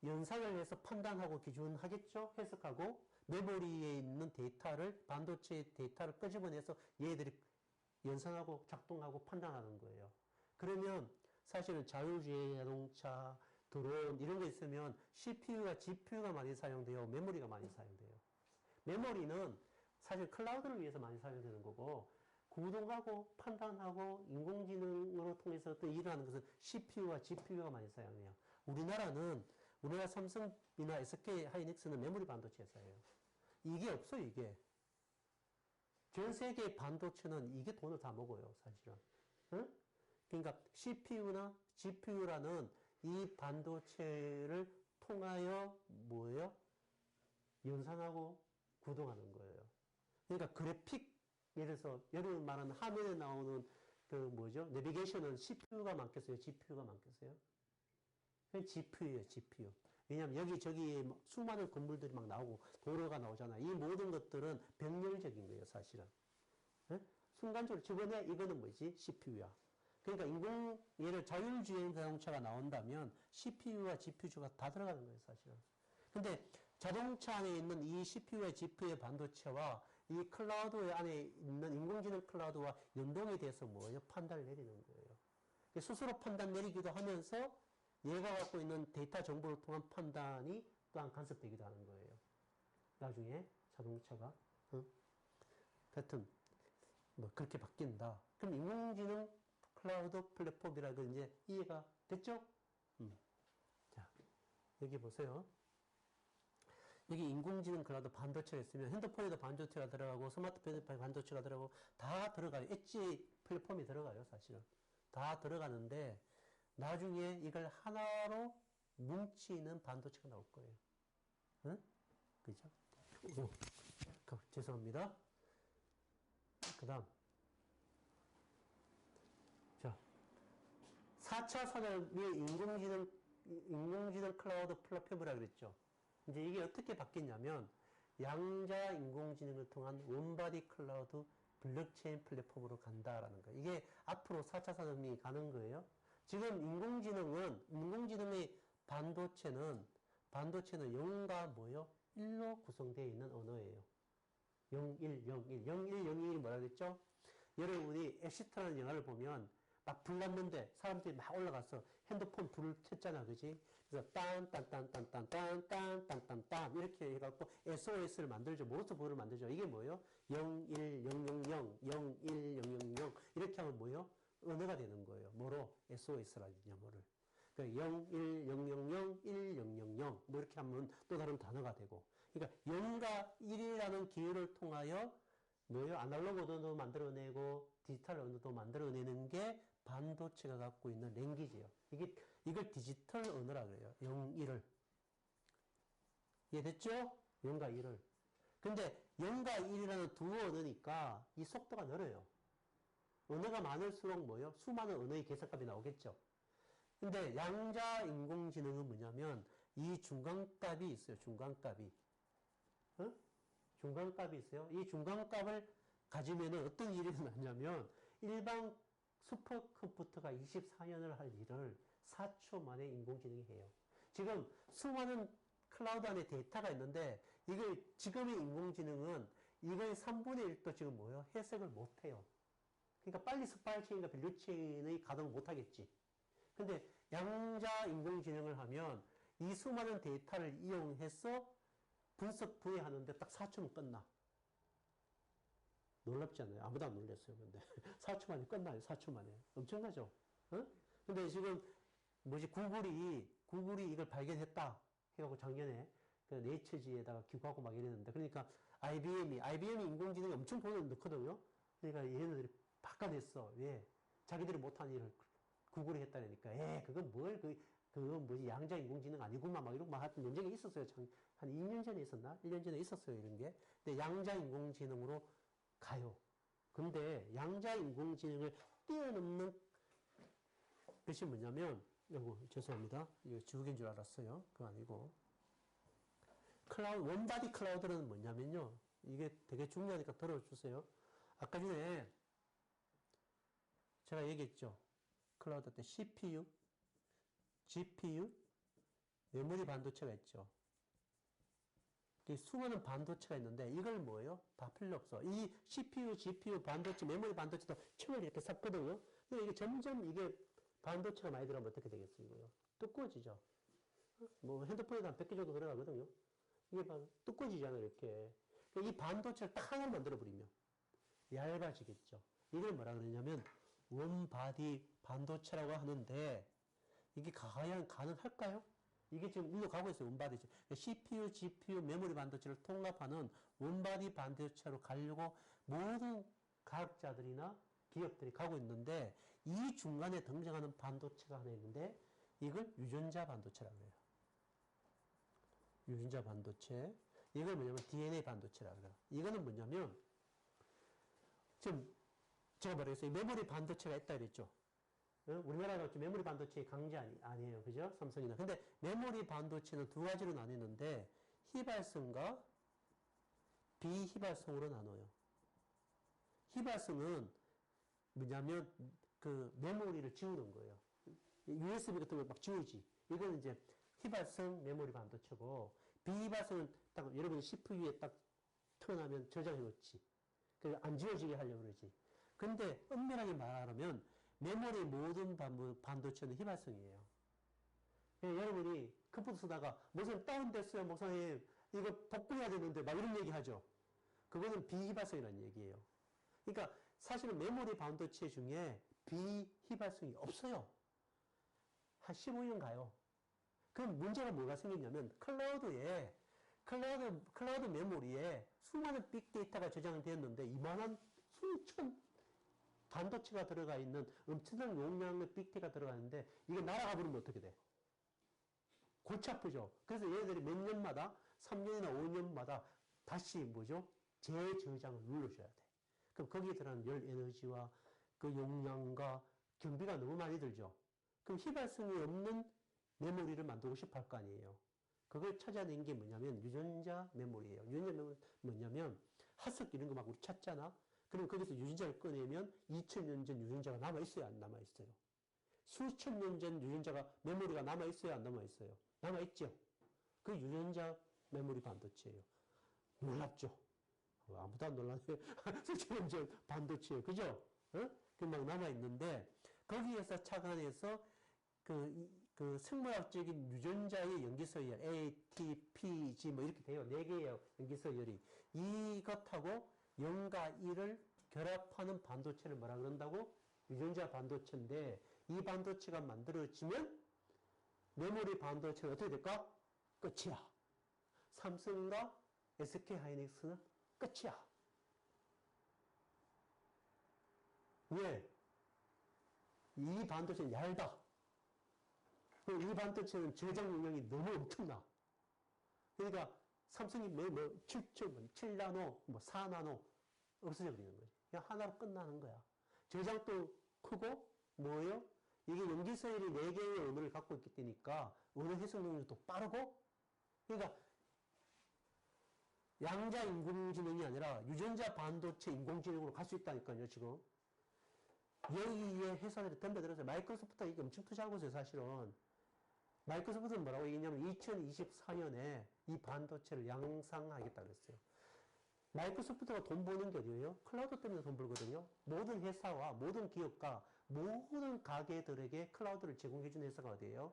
연산을 해서 판단하고 기준하겠죠? 해석하고 메모리에 있는 데이터를 반도체 데이터를 끄집어내서 얘들이 연산하고 작동하고 판단하는 거예요. 그러면 사실은 자율주행 자동차, 드론 이런 거 있으면 CPU와 GPU가 많이 사용돼요. 메모리가 많이 사용돼요. 메모리는 사실 클라우드를 위해서 많이 사용되는 거고 구동하고 판단하고 인공지능으로 통해서 어떤 일을 하는 것은 CPU와 GPU가 많이 사용해요. 우리나라 삼성이나 SK 하이닉스는 메모리 반도체 사용해요. 이게 없어요, 이게. 전 세계 반도체는 이게 돈을 다 먹어요, 사실은. 응? 그러니까 CPU나 GPU라는 이 반도체를 통하여 뭐예요? 연산하고 구동하는 거예요. 그러니까 그래픽, 예를 들어서 여러분 말하는 화면에 나오는 그 뭐죠? 내비게이션은 CPU가 많겠어요? GPU가 많겠어요? 그냥 GPU예요, GPU. 왜냐하면 여기저기 수많은 건물들이 막 나오고 도로가 나오잖아. 이 모든 것들은 병렬적인 거예요, 사실은. 네? 순간적으로 집어내 이거는 뭐지? CPU야. 그러니까 예를 자율주행 자동차가 나온다면 CPU와 GPU가 다 들어가는 거예요, 사실은. 근데 자동차 안에 있는 이 CPU와 GPU의 반도체와 이 클라우드 안에 있는 인공지능 클라우드와 연동이 돼서 뭐예요? 판단을 내리는 거예요. 스스로 판단 내리기도 하면서 얘가 갖고 있는 데이터 정보를 통한 판단이 또한 간섭되기도 하는 거예요. 나중에 자동차가. 하여튼 뭐 그렇게 바뀐다. 그럼 인공지능 클라우드 플랫폼이라고 이제 이해가 됐죠? 자, 여기 보세요. 여기 인공지능 클라우드 반도체가 있으면 핸드폰에도 반도체가 들어가고 스마트폰에도 반도체가 들어가고 다 들어가요. 엣지 플랫폼이 들어가요, 사실은. 다 들어가는데 나중에 이걸 하나로 뭉치는 반도체가 나올 거예요. 응? 그죠? 죄송합니다. 그 다음. 자, 4차 산업의 인공지능 클라우드 플랫폼이라고 그랬죠. 이제 이게 어떻게 바뀌냐면, 양자 인공지능을 통한 원바디 클라우드 블록체인 플랫폼으로 간다라는 거예요. 이게 앞으로 4차 산업이 가는 거예요. 지금 인공지능의 반도체는 0과 뭐요? 1로 구성되어 있는 언어예요. 0, 1, 0, 1. 0, 1, 0, 1이 뭐라 그랬죠? 여러분이 엑시트라는 영화를 보면 막 불 났는데 사람들이 막 올라가서 핸드폰 불을 켰잖아, 그지? 그래서 딴 이렇게 해갖고 SOS를 만들죠. 모르스보드를 만들죠. 이게 뭐예요? 0, 1, 0, 0, 0, 0, 1, 0, 0, 0 이렇게 하면 뭐예요? 언어가 되는 거예요. 뭐로? SOS라는 영어를. 그러니까 0, 1, 0, 0, 0, 1, 0, 0, 0 뭐 이렇게 하면 또 다른 단어가 되고. 그러니까 0과 1이라는 기호를 통하여 뭐예요? 아날로그 언어도 만들어내고 디지털 언어도 만들어내는 게 반도체가 갖고 있는 랭귀지예요. 이걸 디지털 언어라 그래요. 0, 1을. 이해됐죠? 0과 1을. 근데 0과 1이라는 두 언어니까 이 속도가 늘어요. 언어가 많을수록 뭐예요? 수많은 언어의 계산값이 나오겠죠. 근데 양자 인공지능은 뭐냐면 이 중간값이 있어요. 중간값이. 어? 중간값이 있어요. 이 중간값을 가지면 어떤 일이 일어나냐면 일반 슈퍼컴퓨터가 24년을 할 일을 4초 만에 인공지능이 해요. 지금 수많은 클라우드 안에 데이터가 있는데 이걸 지금의 인공지능은 이걸 3분의 1도 지금 뭐예요? 해석을 못해요. 그러니까 빨리 스파이체인과 밸류체인의 가동을 못하겠지. 근데 양자 인공지능을 하면 이 수많은 데이터를 이용해서 분석 분해하는데 딱 4초면 끝나. 놀랍지 않아요? 아무도 안 놀랐어요. 근데 4초 만에 끝나요. 4초 만에. 엄청나죠? 어? 근데 지금 구글이 이걸 발견했다 해갖고 작년에 그 네이처지에다가 기고하고 막 이랬는데, 그러니까 IBM이 인공지능이 엄청 돈을 넣거든요. 그러니까 얘네들이 바꿔냈어. 왜? 자기들이 못한 일을 구글이 했다니까. 그건 그건 뭐지? 양자 인공지능 아니구만 막 이러고 막 하여튼 논쟁이 있었어요. 한 2년 전에 있었나? 1년 전에 있었어요. 이런 게. 근데 양자 인공지능으로 가요. 근데 양자 인공지능을 뛰어넘는 것이 뭐냐면, 죄송합니다. 이거 지우개인 줄 알았어요. 그거 아니고. 원바디 클라우드는 뭐냐면요. 이게 되게 중요하니까 들어주세요. 아까 전에 제가 얘기했죠. 클라우드 때 CPU, GPU, 메모리 반도체가 있죠. 수많은 반도체가 있는데 이걸 뭐예요? 다 필요 없어. 이 CPU, GPU, 반도체, 메모리 반도체도 층을 이렇게 샀거든요. 근데 이게 점점 반도체가 많이 들어가면 어떻게 되겠어요? 이거요? 두꺼워지죠. 뭐 핸드폰에도 한 100개 정도 들어가거든요. 이게 두꺼워지잖아요, 이렇게. 이 반도체를 딱 하나 만들어버리면 얇아지겠죠. 이걸 뭐라 그러냐면 원바디 반도체라고 하는데 이게 과연 가능할까요? 이게 지금 일로 가고 있어요. 원바디. CPU, GPU, 메모리 반도체를 통합하는 원바디 반도체로 가려고 모든 과학자들이나 기업들이 가고 있는데 이 중간에 등장하는 반도체가 하나 있는데 이걸 유전자 반도체라고 해요. 유전자 반도체. 이걸 뭐냐면 DNA 반도체라고 해요. 이거는 뭐냐면 지금 제가 말했어요. 메모리 반도체가 있다 그랬죠. 우리나라가 메모리 반도체의 강자 아니에요. 그죠? 삼성이나. 근데 메모리 반도체는 두 가지로 나뉘는데 휘발성과 비휘발성으로 나눠요. 휘발성은 뭐냐면 그 메모리를 지우는 거예요. USB 같은 걸 막 지우지. 이건 이제 휘발성 메모리 반도체고 비휘발성은 딱 여러분이 CPU에 딱 틀어놓으면 저장해 놓지. 그래서 안 지워지게 하려고 그러지. 근데 엄밀하게 말하면 메모리 모든 반도체는 휘발성이에요. 여러분이 컴퓨터 쓰다가 무슨 다운됐어요, 목사님. 이거 복구해야 되는데 막 이런 얘기 하죠. 그거는 비휘발성이라는 얘기예요. 그러니까 사실은 메모리 반도체 중에 비휘발성이 없어요. 한 15년 가요. 그럼 문제가 뭐가 생기냐면 클라우드 메모리에 수많은 빅데이터가 저장되었는데 이만한 수천 반도체가 들어가 있는 엄청난 용량의 빅데이터가 들어가 있는데 이게 날아가 버리면 어떻게 돼? 골치 아프죠. 그래서 얘네들이 몇 년마다 3년이나 5년마다 다시 뭐죠? 재저장을 눌러줘야 돼. 그럼 거기에 들어가는 열 에너지와 그 용량과 경비가 너무 많이 들죠. 그럼 휘발성이 없는 메모리를 만들고 싶어 할 거 아니에요. 그걸 찾아낸 게 뭐냐면 유전자 메모리예요. 유전자 메모리 뭐냐면 핫석 이런 거 막 우리 찾잖아. 그럼 거기서 유전자를 꺼내면 2000년 전 유전자가 남아있어요? 안 남아있어요? 수천 년 전 유전자가 메모리가 남아있어요? 안 남아있어요? 남아있죠? 그 유전자 메모리 반도체예요. 놀랍죠? 아무도 안 놀라네. 수천 년 전 반도체예요. 그죠? 그 막 남아있는데 거기에서 착안해서 그 생물학적인 유전자의 연기서열 A, T, P, G 뭐 이렇게 돼요. 4개의 연기서열이. 이것하고 0과 1을 결합하는 반도체를 뭐라 그런다고? 유전자 반도체인데 이 반도체가 만들어지면 메모리 반도체는 어떻게 될까? 끝이야. 삼성과 SK 하이닉스는 끝이야. 왜? 이 반도체는 얇다. 이 반도체는 저장 용량이 너무 엄청나. 그러니까 삼성이 뭐 7나노, 뭐 4나노 없어져 버리는 거지. 그냥 하나로 끝나는 거야. 저장도 크고 뭐예요? 이게 염기서열이 4개의 언어를 갖고 있기 때니까 언어 해석 능력도 빠르고 그러니까 양자 인공지능이 아니라 유전자 반도체 인공지능으로 갈 수 있다니까요, 지금. 여기에 회사들이 덤벼들어서 마이크로소프트가 이게 엄청 투자하고 있어요, 사실은. 마이크로소프트는 뭐라고 얘기했냐면 2024년에 이 반도체를 양산하겠다 그랬어요. 마이크로소프트가 돈 버는 게 어디예요? 클라우드 때문에 돈 벌거든요. 모든 회사와 모든 기업과 모든 가게들에게 클라우드를 제공해주는 회사가 어디예요?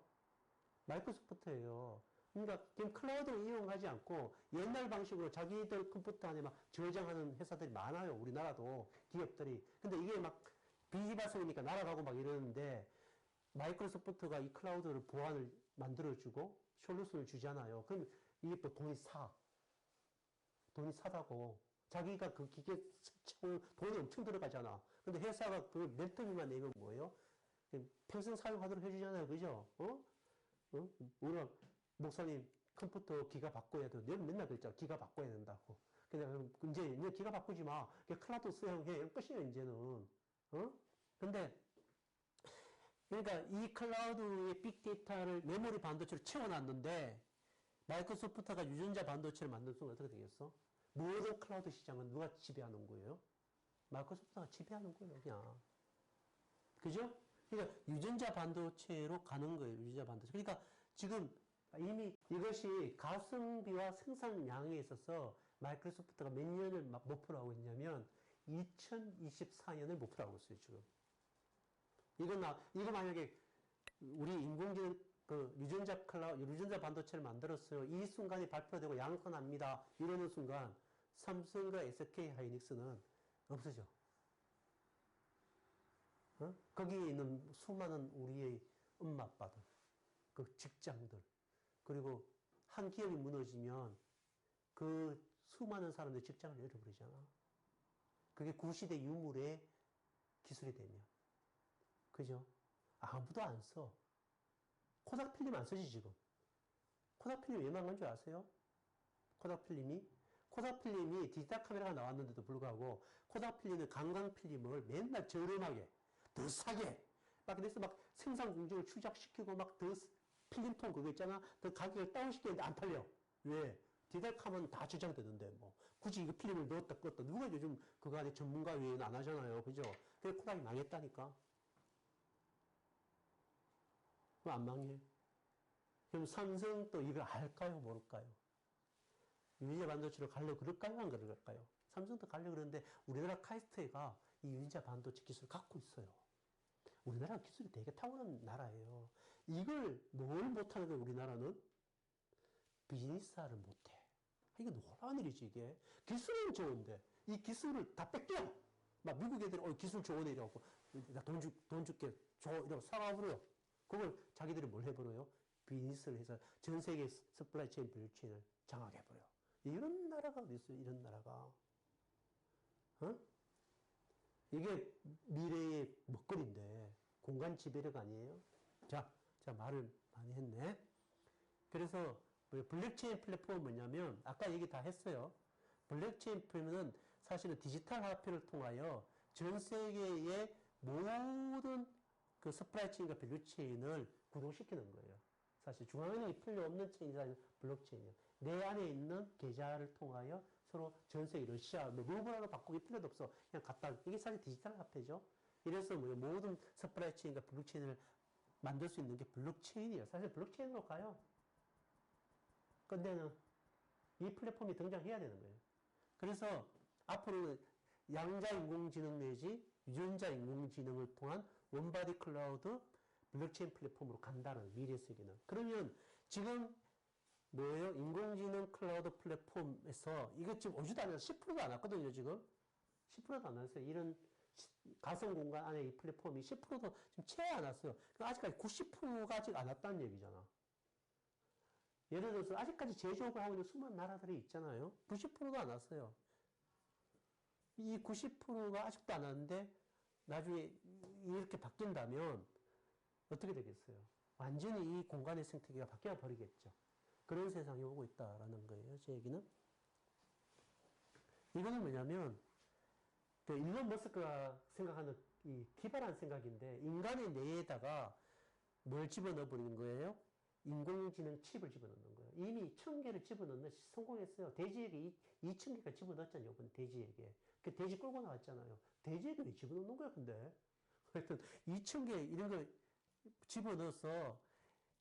마이크로소프트예요. 그러니까 지금 클라우드를 이용하지 않고 옛날 방식으로 자기들 컴퓨터 안에 막 저장하는 회사들이 많아요. 우리나라도 기업들이. 근데 이게 막 비휘발성이니까 날아가고 막 이러는데 마이크로소프트가 이 클라우드를 보안을 만들어주고 솔루션을 주잖아요. 그럼 이게 또 돈이 사다고. 자기가 그 기계 돈이 엄청 들어가잖아. 근데 회사가 그걸 몇 통만 내면 뭐예요? 평생 사용하도록 해주잖아요. 그죠? 우리가 목사님 컴퓨터 기가 바꿔야 돼. 내가 맨날 그랬잖아. 기가 바꿔야 된다고. 그냥 이제 기가 바꾸지 마. 그냥 클라우드 사용해. 끝이에요, 이제는. 근데 그러니까 이 클라우드의 빅데이터를 메모리 반도체로 채워놨는데 마이크로소프트가 유전자 반도체를 만든 순간 어떻게 되겠어? 모든 클라우드 시장은 누가 지배하는 거예요? 마이크로소프트가 지배하는 거예요, 그냥. 그죠? 그러니까 유전자 반도체로 가는 거예요, 유전자 반도체. 그러니까 지금 이미 이것이 가성비와 생산량에 있어서 마이크로소프트가 몇 년을 목표로 하고 있냐면 2024년을 목표로 하고 있어요, 지금. 이거 만약에 우리 인공지능 유전자 반도체를 만들었어요. 이 순간이 발표되고 양산합니다. 이러는 순간 삼성과 SK 하이닉스는 없어져. 거기에 있는 수많은 우리의 엄마, 아빠들, 그 직장들, 그리고 한 기업이 무너지면 그 수많은 사람들의 직장을 잃어버리잖아. 그게 구시대 유물의 기술이 되면. 그죠? 아무도 안 써. 코닥 필름 안 쓰지, 지금. 코닥 필름 왜 망한 줄 아세요? 코닥 필름이 디지털 카메라가 나왔는데도 불구하고 코닥 필름은 강강 필름을 맨날 저렴하게, 더 싸게, 막 그래서 막 생산 공정을 추적시키고 막 더 필름통 그거 있잖아. 더 가격을 다운시키는데 안 팔려. 왜? 디지털 카메라는 다 저장되는데 뭐. 굳이 이거 필름을 넣었다 껐다. 누가 요즘 그거 안에 전문가 외에는 안 하잖아요. 그죠? 그래서 코닥이 망했다니까. 왜 안 망해? 그럼 삼성도 이걸 알까요? 모를까요? 유전자 반도체로 가려고 그럴까요? 안 그럴까요? 삼성도 가려고 그러는데 우리나라 카이스트가 이 유전자 반도체 기술을 갖고 있어요. 우리나라 기술이 되게 탁월한 나라예요. 이걸 뭘 못하는 거예요, 우리나라는? 비즈니스화를 못해. 이게 놀라운 일이지, 이게. 기술은 좋은데, 이 기술을 다 뺏겨! 막 미국 애들이, 기술 좋으네, 이러고. 나 돈 줄게, 줘, 이러고 사과버려요. 그걸 자기들이 뭘 해버려요? 비즈니스를 해서 전 세계 서플라이 체인 밸류체인을 장악해버려요. 이런 나라가 어디 있어요, 이런 나라가. 이게 미래의 먹거리인데, 공간 지배력 아니에요? 자, 말을 많이 했네. 그래서, 블록체인 플랫폼은 뭐냐면, 아까 얘기 다 했어요. 블록체인 플랫폼은 사실은 디지털 화폐를 통하여 전 세계의 모든 그 서플라이 체인과 밸류 체인을 구동시키는 거예요. 사실 중앙은행이 필요 없는 체인이 블록체인이에요. 내 안에 있는 계좌를 통하여 서로 전 세계 러시아, 루블로 바꾸기 필요도 없어. 그냥 갖다, 이게 사실 디지털 화폐죠. 이래서 모든 서플라이 체인과 블록체인을 만들 수 있는 게 블록체인이에요. 사실 블록체인으로 가요. 근데는 이 플랫폼이 등장해야 되는 거예요. 그래서 앞으로는 양자 인공지능 내지 유전자 인공지능을 통한 원바디 클라우드 블록체인 플랫폼으로 간다는 미래 세계는. 그러면 지금 뭐예요? 인공지능 클라우드 플랫폼에서 이거 지금 오지도 않아서 10%도 안 왔거든요, 지금. 10%도 안 왔어요. 이런 가상 공간 안에 이 플랫폼이 10%도 지금 채 안 왔어요. 아직까지 90%가 아직 안 왔다는 얘기잖아. 예를 들어서 아직까지 제조업을 하고 있는 수많은 나라들이 있잖아요. 90%도 안 왔어요. 이 90%가 아직도 안 왔는데 나중에 이렇게 바뀐다면 어떻게 되겠어요? 완전히 이 공간의 생태계가 바뀌어 버리겠죠. 그런 세상이 오고 있다라는 거예요. 제 얘기는. 이거는 뭐냐면 그 일론 머스크가 생각하는 이 기발한 생각인데 인간의 뇌에다가 뭘 집어넣어 버리는 거예요? 인공지능 칩을 집어넣는 거예요. 이미 1000개를 집어넣는 성공했어요. 돼지에게 2000개가 집어넣었잖아요. 이번 돼지에게. 그 돼지 끌고 나왔잖아요. 돼지에게 왜 집어넣는 거야, 근데? 하여튼 2000개 이런 걸 집어넣어서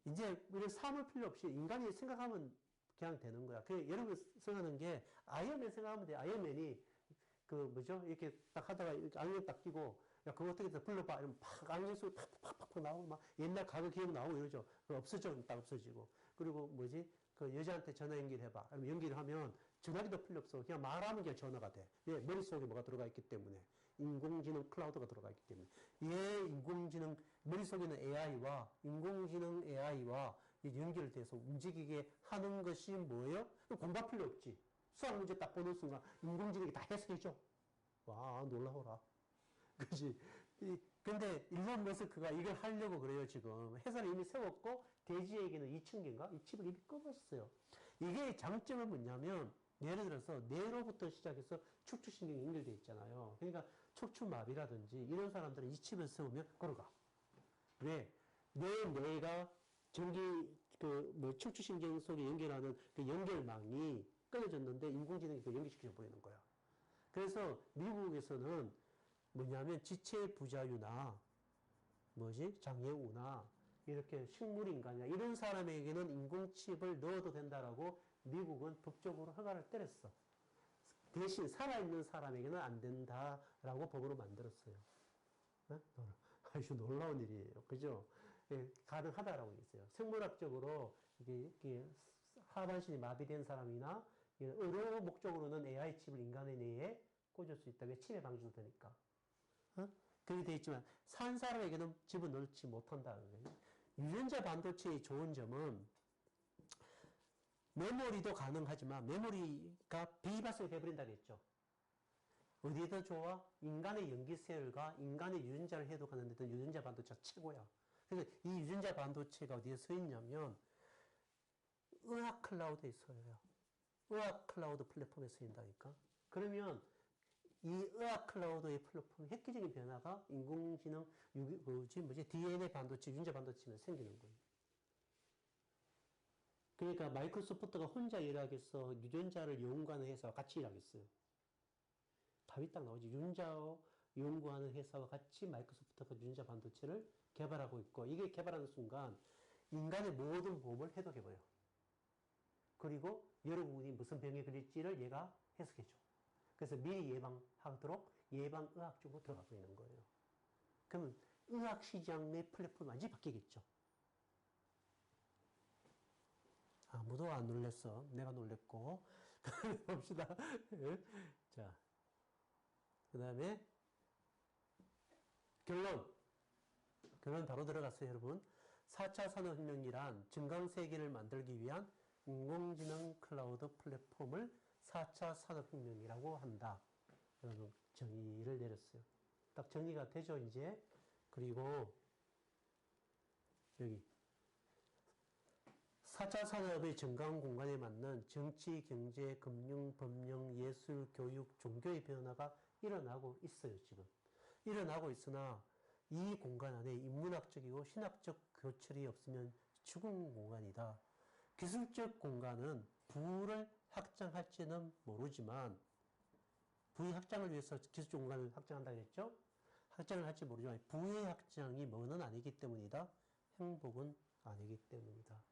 이제 우리 사물 필요 없이 인간이 생각하면 그냥 되는 거야. 그 여러분 생각하는 게 아이언맨 생각하면 돼. 아이언맨이 그 뭐죠? 이렇게 딱 하다가 이렇게 안경 딱 끼고 야 그거 어떻게 해서 불러봐 이러면 팍 안경 소리 팍팍팍 나오고 막 옛날 과거 기억 나오고 이러죠. 없어져 딱 없어지고 그리고 뭐지? 그 여자한테 전화 연결해봐. 그러면 연결을 하면 전화기도 필요 없어. 그냥 말하는 게 전화가 돼. 왜? 머릿속에 뭐가 들어가 있기 때문에. 인공지능 클라우드가 들어가 있기 때문에. 얘 인공지능, 머릿속에 있는 AI와 인공지능 AI와 연결돼서 움직이게 하는 것이 뭐예요? 공부할 필요 없지. 수학 문제 딱 보는 순간 인공지능이 다 해석해줘. 와, 놀라워라. 그지? 근데 일론 머스크가 이걸 하려고 그래요, 지금. 회사를 이미 세웠고, 돼지에게는 2000개인가? 이 칩을 이미 꺼버렸어요. 이게 장점은 뭐냐면, 예를 들어서 뇌로부터 시작해서 척추신경이 연결되어 있잖아요. 그러니까 척추마비라든지 이런 사람들은 이 칩을 세우면 걸어가. 왜? 뇌가 척추신경 속에 연결하는 그 연결망이 끊어졌는데 인공지능이 그 연결시켜 버리는 거야. 그래서 미국에서는 뭐냐면 지체 부자유나 장애우나 이렇게 식물인간이나 이런 사람에게는 인공칩을 넣어도 된다라고 미국은 법적으로 허가를 때렸어. 대신 살아있는 사람에게는 안 된다라고 법으로 만들었어요. 아주 놀라운 일이에요. 그죠? 예, 가능하다라고 있어요. 생물학적으로 이게 하반신이 마비된 사람이나 의료 목적으로는 AI 칩을 인간의 뇌에 꽂을 수 있다. 왜 침해 방지도 되니까. 그렇게 되어 있지만 산 사람에게는 집어넣지 못한다는 거예요. 유전자 반도체의 좋은 점은 메모리도 가능하지만 메모리가 비발성이 돼버린다고 했죠. 어디에 더 좋아? 인간의 염기세혈과 인간의 유전자를 해독하는 데는 유전자 반도체가 최고야. 그래서 이 유전자 반도체가 어디에 서 있냐면 의학 클라우드에 서요. 의학 클라우드 플랫폼에 쓰인다니까. 그러면 이 의학 클라우드의 플랫폼 획기적인 변화가 인공지능, DNA 반도체, 유전자 반도체면 생기는 거예요. 그러니까 마이크로소프트가 혼자 일하겠어? 유전자를 연구하는 회사와 같이 일하겠어요? 답이 딱 나오지. 유전자 연구하는 회사와 같이 마이크로소프트가 유전자 반도체를 개발하고 있고, 이게 개발하는 순간 인간의 모든 몸을 해독해버려. 그리고 여러분이 무슨 병에 걸릴지를 얘가 해석해줘. 그래서 미리 예방하도록 예방의학 쪽으로 들어가고 있는 거예요. 그러면 의학 시장의 플랫폼이 완전히 바뀌겠죠. 아무도 안 놀랬어. 내가 놀랬고. 봅시다. 자, 그 다음에 결론 바로 들어갔어요, 여러분. 4차 산업혁명이란 증강세계를 만들기 위한 인공지능 클라우드 플랫폼을 4차 산업혁명이라고 한다. 여러분 정의를 내렸어요. 딱 정리가 되죠, 이제. 그리고 여기 4차 산업의 증강 공간에 맞는 정치, 경제, 금융, 법령, 예술, 교육, 종교의 변화가 일어나고 있어요, 지금. 일어나고 있으나 이 공간 안에 인문학적이고 신학적 교철이 없으면 죽은 공간이다. 기술적 공간은 부를 확장할지는 모르지만, 부의 확장을 위해서 기술적 공간을 확장한다 그랬죠? 확장을 할지 모르지만 부의 확장이 뭐는 아니기 때문이다. 행복은 아니기 때문이다.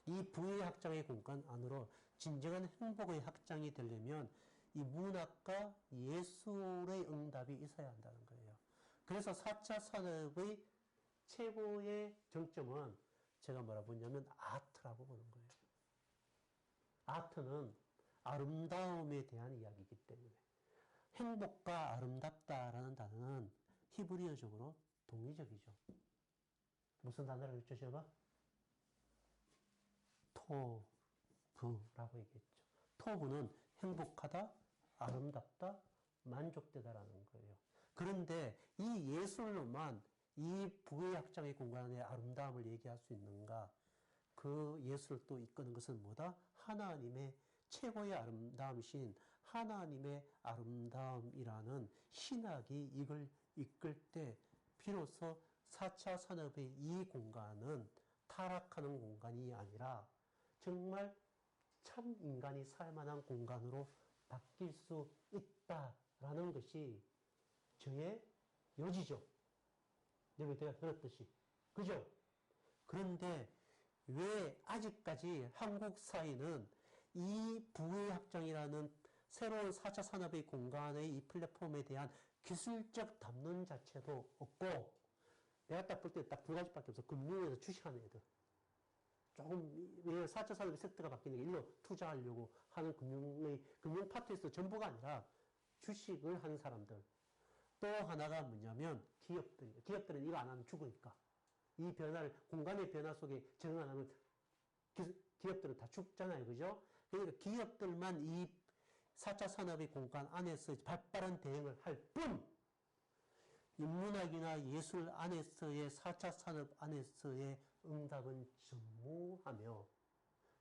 이 부의 확장의 공간 안으로 진정한 행복의 확장이 되려면 이 문학과 예술의 응답이 있어야 한다는 거예요. 그래서 4차 산업의 최고의 정점은 제가 뭐라 보냐면 아트라고 보는 거예요. 아트는 아름다움에 대한 이야기이기 때문에. 행복과 아름답다라는 단어는 히브리어적으로 동의적이죠. 무슨 단어라고 했죠, 제가? 토브라고 얘기했죠. 토브는 행복하다, 아름답다, 만족되다라는 거예요. 그런데 이 예술로만 이 부의 확장의 공간의 아름다움을 얘기할 수 있는가? 그 예술을 또 이끄는 것은 뭐다? 하나님의 최고의 아름다움이신 하나님의 아름다움이라는 신학이 이걸 이끌 때 비로소 4차 산업의 이 공간은 타락하는 공간이 아니라 정말 참 인간이 살만한 공간으로 바뀔 수 있다라는 것이 저의 요지죠. 여기 내가 들었듯이. 그죠? 그런데 왜 아직까지 한국 사회는 이 부의 확장이라는 새로운 4차 산업의 공간의 이 플랫폼에 대한 기술적 담론 자체도 없고, 내가 딱 볼 때 딱 두 가지밖에 없어. 금융에서 주식하는 애들. 조금 4차 산업의 섹터가 바뀌는 게 일로 투자하려고 하는 금융 파트에서 전부가 아니라 주식을 하는 사람들. 또 하나가 뭐냐면 기업들이에요. 기업들은 이거 안 하면 죽으니까. 이 변화를, 공간의 변화 속에 적응 안 하면 기업들은 다 죽잖아요. 그죠? 그러니까 기업들만 이 4차 산업의 공간 안에서 발빠른 대응을 할 뿐, 인문학이나 예술 안에서의 4차 산업 안에서의 응답은 전무하며,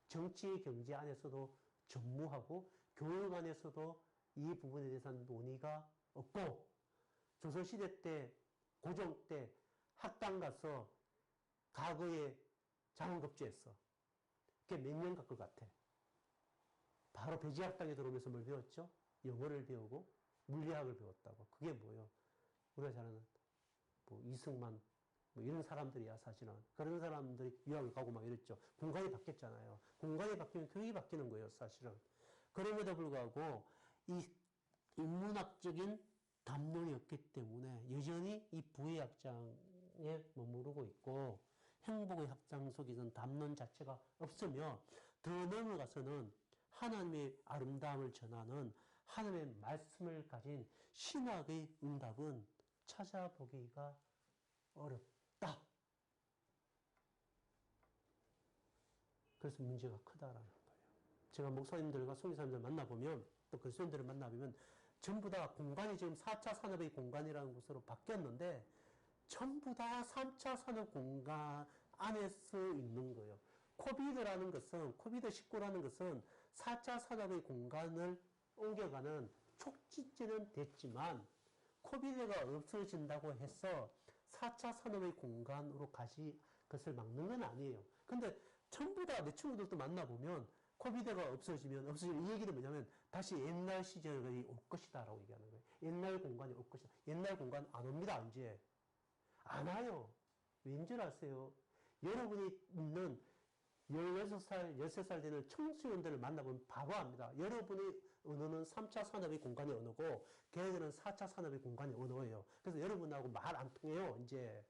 정치, 경제 안에서도 전무하고, 교육 안에서도 이 부분에 대해서는 논의가 없고, 조선시대 때, 고종 때 학당 가서 과거에 장원급제했어. 그게 몇 년 갈 것 같아? 바로 배지학당에 들어오면서 뭘 배웠죠? 영어를 배우고 물리학을 배웠다고. 그게 뭐예요? 우리가 잘 아는 뭐 이승만 뭐 이런 사람들이야 사실은. 그런 사람들이 유학을 가고 막 이랬죠. 공간이 바뀌었잖아요. 공간이 바뀌면 교육이 바뀌는 거예요 사실은. 그럼에도 불구하고 이 인문학적인 담론이 없기 때문에 여전히 이 부의 확장에 머무르고 있고, 행복의 확장 속에서는 담론 자체가 없으며, 더 넘어가서는 하나님의 아름다움을 전하는 하나님의 말씀을 가진 신학의 응답은 찾아보기가 어렵다. 그래서 문제가 크다라는 거예요. 제가 목사님들과 선교사님들 만나보면 또 그리스도인들을 만나보면 전부 다 공간이 지금 4차 산업의 공간이라는 곳으로 바뀌었는데 전부 다 3차 산업 공간 안에서 있는 거예요. 코비드19라는 것은 4차 산업의 공간을 옮겨가는 촉진제는 됐지만 코비드가 없어진다고 해서 4차 산업의 공간으로 것을 막는 건 아니에요. 근데 전부 다 내 친구들도 만나보면 코비드가 없어지면 이 얘기는 뭐냐면 다시 옛날 시절이 올 것이다 라고 얘기하는 거예요. 옛날 공간이 올 것이다. 옛날 공간 안 옵니다. 이제 안 와요. 왠 줄 아세요? 여러분이 있는 16살, 13살 되는 청소년들을 만나보면 바보 합니다. 여러분의 언어는 3차 산업의 공간의 언어고 걔네들은 4차 산업의 공간의 언어예요. 그래서 여러분하고 말 안 통해요. 이제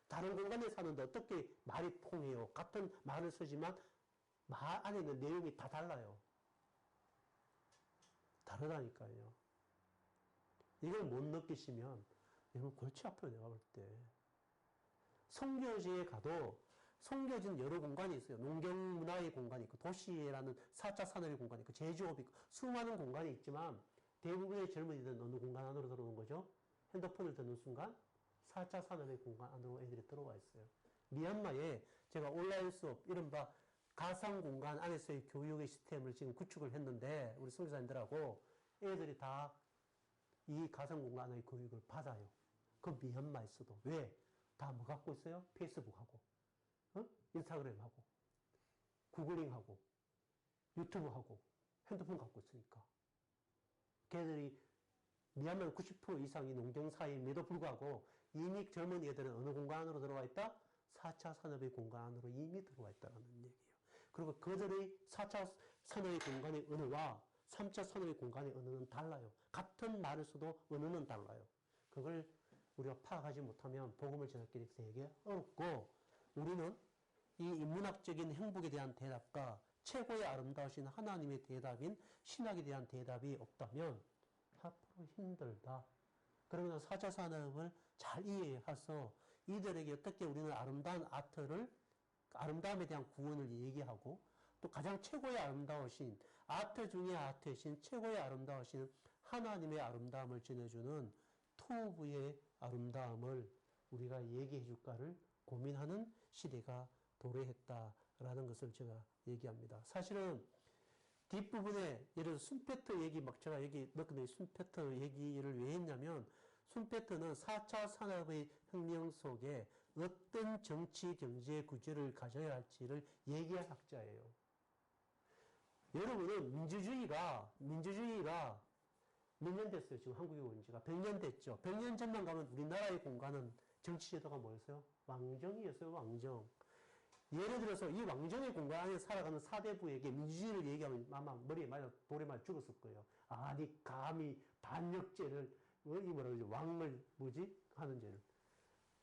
다른 공간에 사는데 어떻게 말이 통해요? 같은 말을 쓰지만 말 안에 있는 내용이 다 달라요. 다르다니까요. 이걸 못 느끼시면 여러분 골치 아파요. 내가 볼 때. 선교지에 가도 선교지는 여러 공간이 있어요. 농경문화의 공간이 있고 도시라는 4차 산업의 공간이 있고 제조업이 있고 수많은 공간이 있지만 대부분의 젊은이들은 어느 공간 안으로 들어오는 거죠? 핸드폰을 드는 순간 4차 산업의 공간 안으로 애들이 들어와 있어요. 미얀마에 제가 온라인 수업 이른바 가상 공간 안에서의 교육의 시스템을 지금 구축을 했는데 우리 선교사님들하고 애들이 다 이 가상 공간 안의 교육을 받아요. 그 미얀마에서도. 왜? 다 뭐 갖고 있어요? 페이스북하고 인스타그램하고 구글링하고 유튜브하고 핸드폰 갖고 있으니까. 걔들이 미얀마 90% 이상이 농경사회임에도 불구하고 이미 젊은 애들은 어느 공간 안으로 들어와 있다? 4차 산업의 공간 안으로 이미 들어와 있다는 얘기예요. 그리고 그들의 4차 산업의 공간의 언어와 3차 산업의 공간의 언어는 달라요. 같은 말을 써도 언어는 달라요. 그걸 우리가 파악하지 못하면 복음을 전할 길이 되게 어렵고 우리는 이 인문학적인 행복에 대한 대답과 최고의 아름다우신 하나님의 대답인 신학에 대한 대답이 없다면 앞으로 힘들다. 그러면 4차 산업을 잘 이해해서 이들에게 어떻게 우리는 아름다움에 대한 구원을 얘기하고 또 가장 최고의 아름다우신 아트 중에 아트이신 최고의 아름다우신 하나님의 아름다움을 전해주는 투부의 아름다움을 우리가 얘기해 줄까를 고민하는 시대가 도래했다라는 것을 제가 얘기합니다. 사실은 뒷부분에 예를 들어 순페터 얘기 막 제가 여기 넣었는데 순페터 얘기를 왜 했냐면 순페터는 4차 산업의 혁명 속에 어떤 정치 경제 구조를 가져야 할지를 얘기할 학자예요. 여러분은 민주주의가 몇 년 됐어요? 지금 한국에 온 지가 100년 됐죠. 100년 전만 가면 우리나라의 공간은 정치제도가 뭐였어요? 왕정이었어요. 왕정. 예를 들어서 이 왕정의 공간 안에 살아가는 사대부에게 민주주의를 얘기하면 아마 머리에 맞아 돌에 맞아 죽었을 거예요. 아니 감히 반역죄를 왕을 하는 죄를.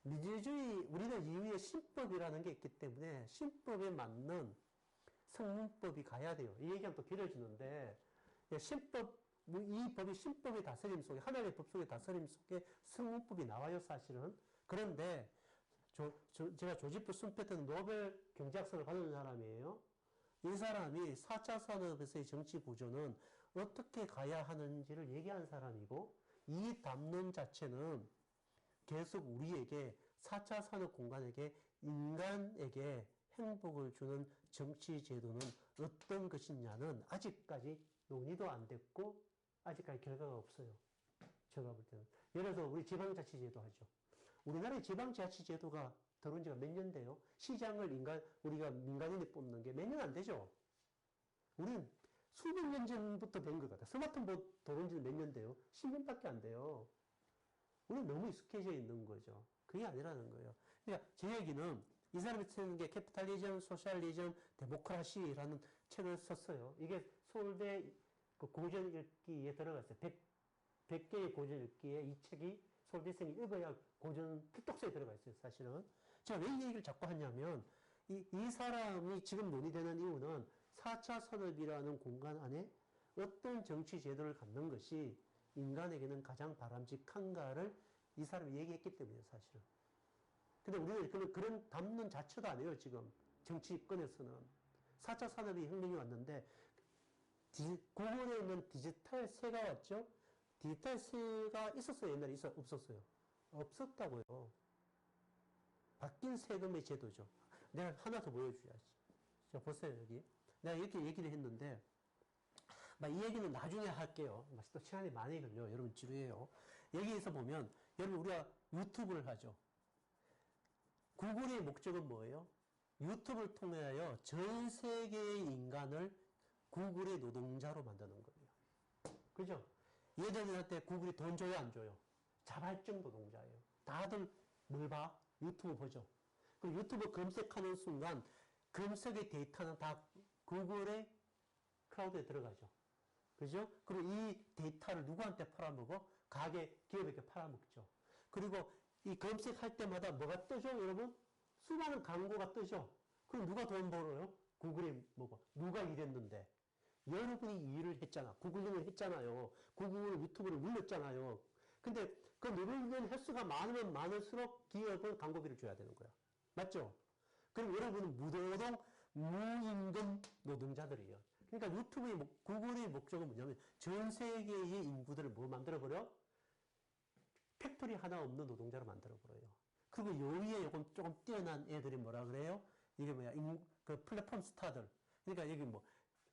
민주주의 우리는 이후에 신법이라는 게 있기 때문에 신법에 맞는 성문법이 가야 돼요. 이 얘기하면 또 길어지는데 이 법이 신법의 다스림 속에 하나님의 법 속의 다스림 속에 성문법이 나와요. 사실은. 그런데 제가 조지프 순페터는 노벨 경제학상을 받은 사람이에요. 이 사람이 4차 산업에서의 정치 구조는 어떻게 가야 하는지를 얘기한 사람이고 이 담론 자체는 계속 우리에게 4차 산업 공간에게 인간에게 행복을 주는 정치 제도는 어떤 것이냐는 아직까지 논의도 안 됐고 아직까지 결과가 없어요. 제가 볼 때는. 예를 들어서 우리 지방자치제도 하죠. 우리나라의 지방자치제도가 들어온 지가 몇 년 돼요? 시장을 우리가 민간인이 뽑는 게 몇 년 안 되죠? 우리는 수백 년 전부터 된 것 같아요. 스마트폰 들어온 지는 몇 년 돼요? 10년밖에 안 돼요. 우리는 너무 익숙해져 있는 거죠. 그게 아니라는 거예요. 그러니까 제 얘기는 이 사람이 쓰는 게 캐피탈리즘, 소셜리즘, 데모크라시라는 책을 썼어요. 이게 서울대 그 고전 읽기에 들어갔어요. 100개의 고전 읽기에 이 책이 서울대생이 읽어야 고전 필독서에 들어가 있어요. 사실은. 제가 왜 이 얘기를 자꾸 하냐면 이 사람이 지금 논의되는 이유는 4차 산업이라는 공간 안에 어떤 정치 제도를 갖는 것이 인간에게는 가장 바람직한가를 이 사람이 얘기했기 때문이에요, 사실은. 근데 우리는 그런 담론 자체도 아니에요, 지금. 정치권에서는. 4차 산업이 혁명이 왔는데, 구글에 있는 디지털세가 왔죠? 디지털세가 있었어요, 옛날에 없었어요? 없었다고요. 바뀐 세금의 제도죠. 내가 하나 더 보여줘야지. 자, 보세요, 여기. 내가 이렇게 얘기를 했는데, 이 얘기는 나중에 할게요. 또 시간이 많이 걸려요. 여러분 지루해요. 여기에서 보면, 여러분 우리가 유튜브를 하죠. 구글의 목적은 뭐예요? 유튜브를 통하여 전 세계의 인간을 구글의 노동자로 만드는 거예요. 그죠? 예전한테 구글이 돈 줘요, 안 줘요? 자발적 노동자예요. 다들 뭘 봐? 유튜브 보죠. 그럼 유튜브 검색하는 순간 검색의 데이터는 다 구글의 클라우드에 들어가죠. 그죠? 그리고 이 데이터를 누구한테 팔아먹어? 기업에게 팔아먹죠. 그리고 이 검색할 때마다 뭐가 뜨죠, 여러분? 수많은 광고가 뜨죠. 그럼 누가 돈 벌어요? 구글이 뭐고? 누가 일했는데? 여러분이 일을 했잖아. 구글링을 했잖아요. 구글 유튜브를 눌렀잖아요. 근데 그 누르는 횟수가 많으면 많을수록 기업은 광고비를 줘야 되는 거야. 맞죠? 그럼 여러분은 무노동, 무임금 노동자들이에요. 그러니까 구글의 목적은 뭐냐면 전 세계의 인구들을 뭐 만들어버려? 팩토리 하나 없는 노동자로 만들어버려요. 그리고 여기에 조금 뛰어난 애들이 뭐라 그래요? 이게 뭐야? 그 플랫폼 스타들. 그러니까 여기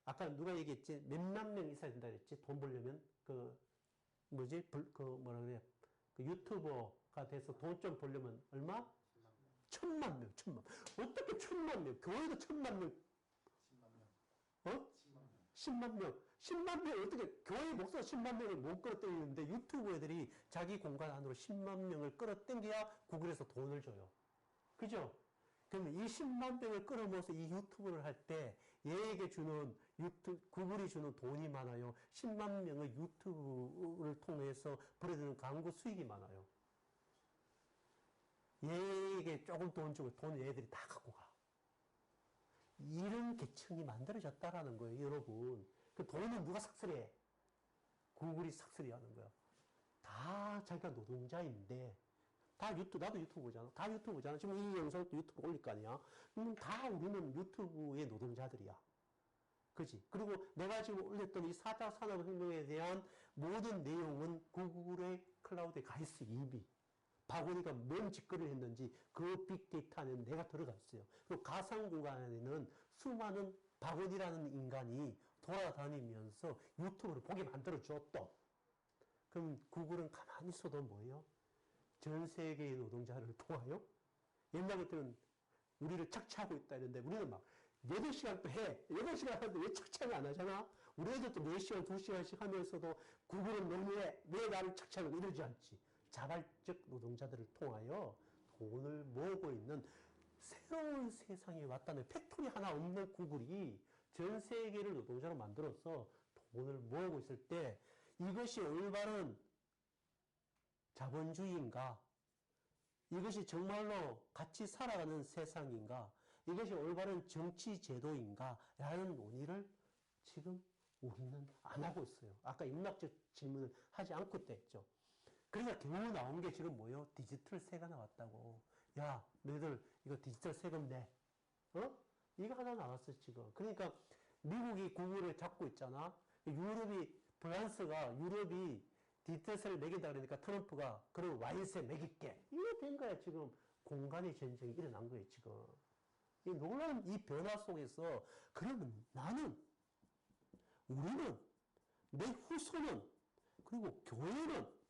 아까 누가 얘기했지? 몇만 명 있어야 된다 그랬지? 돈 벌려면 뭐라 그래? 그 유튜버가 돼서 돈 좀 벌려면 얼마? 1000만 명. 어떻게 1000만 명? 교회도 1000만 명. 10만 명. 어? 10만 명. 10만 명 어떻게 교회 목사 10만 명을 못 끌어당기는데 유튜브 애들이 자기 공간 안으로 10만 명을 끌어당겨야 구글에서 돈을 줘요. 그죠? 그러면 이 10만 명을 끌어모아서 이 유튜브를 할 때 얘에게 구글이 주는 돈이 많아요. 10만 명의 유튜브를 통해서 벌어지는 광고 수익이 많아요. 얘에게 조금 돈 주고 돈 얘들이 다 갖고 가. 이런 계층이 만들어졌다라는 거예요, 여러분. 그 돈은 누가 삭슬해? 구글이 삭슬이 하는 거야. 다 자기가 노동자인데, 나도 유튜브 보잖아. 다 유튜브 보잖아. 지금 이 영상도 유튜브 올릴 거 아니야? 다 우리는 유튜브의 노동자들이야. 그지? 그리고 내가 지금 올렸던 이 4차 산업혁명에 대한 모든 내용은 구글의 클라우드에 가 있어, 이미. 박원희가 뭔 짓거리를 했는지 그 빅데이터 안에는 내가 들어가 있어요. 그리고 가상 공간에는 수많은 박원희라는 인간이 돌아다니면서 유튜브를 보게 만들어줘, 또. 그럼 구글은 가만히 있어도 뭐예요? 전 세계의 노동자를 통하여 옛날 때는 우리를 착취하고 있다 이랬는데 우리는 막 8시간 또 해. 8시간 하는데 왜 착취를 안 하잖아? 우리 애들도 4시간, 2시간씩 하면서도 구글은 너무해. 왜 나를 착취하고 이러지 않지? 자발적 노동자들을 통하여 돈을 모으고 있는 새로운 세상이 왔다는 팩토리 하나 없는 구글이 전 세계를 노동자로 만들어서 돈을 모으고 있을 때 이것이 올바른 자본주의인가? 이것이 정말로 같이 살아가는 세상인가? 이것이 올바른 정치 제도인가? 라는 논의를 지금 우리는 안 하고 있어요. 아까 인문학적 질문을 하지 않고 했죠. 그러니까 겨우 나온 게 지금 뭐예요? 디지털세가 나왔다고. 야, 너희들 이거 디지털 세금 내. 어? 이거 하나 나왔어, 지금. 그러니까 미국이 구글을 잡고 있잖아. 프랑스가 유럽이 디지털세를 매긴다 그러니까 트럼프가 그럼 와인세 매길게. 이게 된 거야, 지금. 공간의 전쟁이 일어난 거예요, 지금. 이 놀라운 이 변화 속에서 그러면 우리는, 내 후손은, 그리고 교회는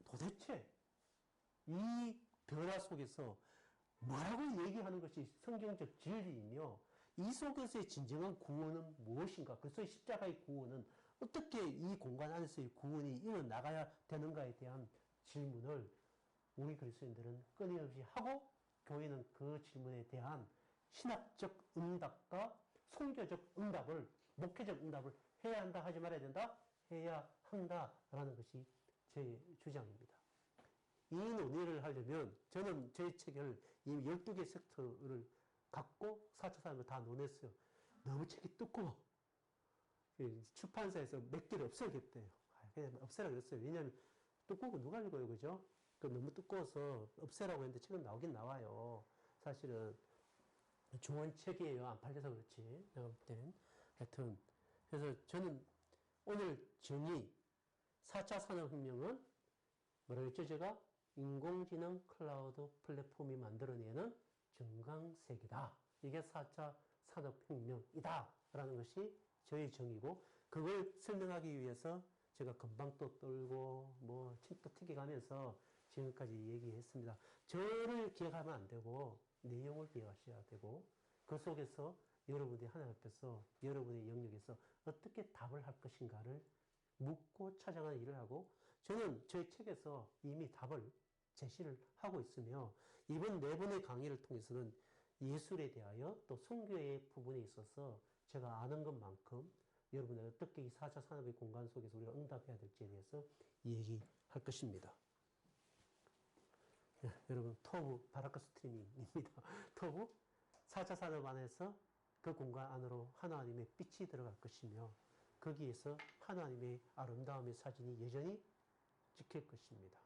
도대체 이 변화 속에서 뭐라고 얘기하는 것이 성경적 진리이며 이 속에서의 진정한 구원은 무엇인가? 그래서 십자가의 구원은 어떻게 이 공간 안에서의 구원이 일어나가야 되는가에 대한 질문을 우리 그리스도인들은 끊임없이 하고 교회는 그 질문에 대한 신학적 응답과 성교적 응답을, 목회적 응답을 해야 한다, 하지 말아야 된다? 해야 한다라는 것이 제 주장입니다. 이 논의를 하려면 저는 제 책을 이미 12개 섹터를 갖고 4차 산업을 다 논했어요. 너무 책이 두꺼워. 출판사에서 몇 개를 없애겠대요. 그냥 없애라 그랬어요. 왜냐하면 두꺼운 거 누가 읽어요, 그죠? 그 너무 두꺼워서 없애라고 했는데 책은 나오긴 나와요. 사실은 좋은 책이에요. 안 팔려서 그렇지. 내가 볼 땐. 하여튼. 그래서 저는 오늘 정의, 4차 산업혁명은 뭐라고 했죠? 제가 인공지능 클라우드 플랫폼이 만들어내는 증강세계다. 이게 4차 산업혁명이다. 라는 것이 저의 정의고, 그걸 설명하기 위해서 제가 금방도 떨고, 뭐, 침도 튀겨가면서 지금까지 얘기했습니다. 저를 기억하면 안 되고, 내용을 기억하셔야 되고, 그 속에서 여러분들이 하나님 앞에서 여러분의 영역에서 어떻게 답을 할 것인가를 묻고 찾아가는 일을 하고, 저는 저희 책에서 이미 답을 제시를 하고 있으며, 이번 네 번의 강의를 통해서는 예술에 대하여 또 선교의 부분에 있어서 제가 아는 것만큼 여러분이 어떻게 이 4차 산업의 공간 속에서 우리가 응답해야 될지에 대해서 얘기할 것입니다. 네, 여러분, 토브 바라크 스트리밍입니다. 토브 4차 산업 안에서 그 공간 안으로 하나님의 빛이 들어갈 것이며 거기에서 하나님의 아름다움의 사진이 여전히 찍힐 것입니다.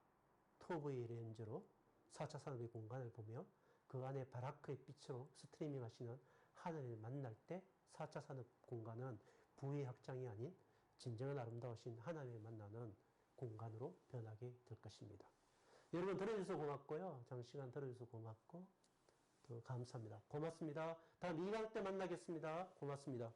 토브의 렌즈로 4차 산업의 공간을 보며 그 안에 바라크의 빛으로 스트리밍 하시는 하나님을 만날 때 4차 산업 공간은 부의 확장이 아닌 진정한 아름다우신 하나님을 만나는 공간으로 변하게 될 것입니다. 여러분 들어주셔서 고맙고요. 장시간 들어주셔서 고맙고 또 감사합니다. 고맙습니다. 다음 2강 때 만나겠습니다. 고맙습니다.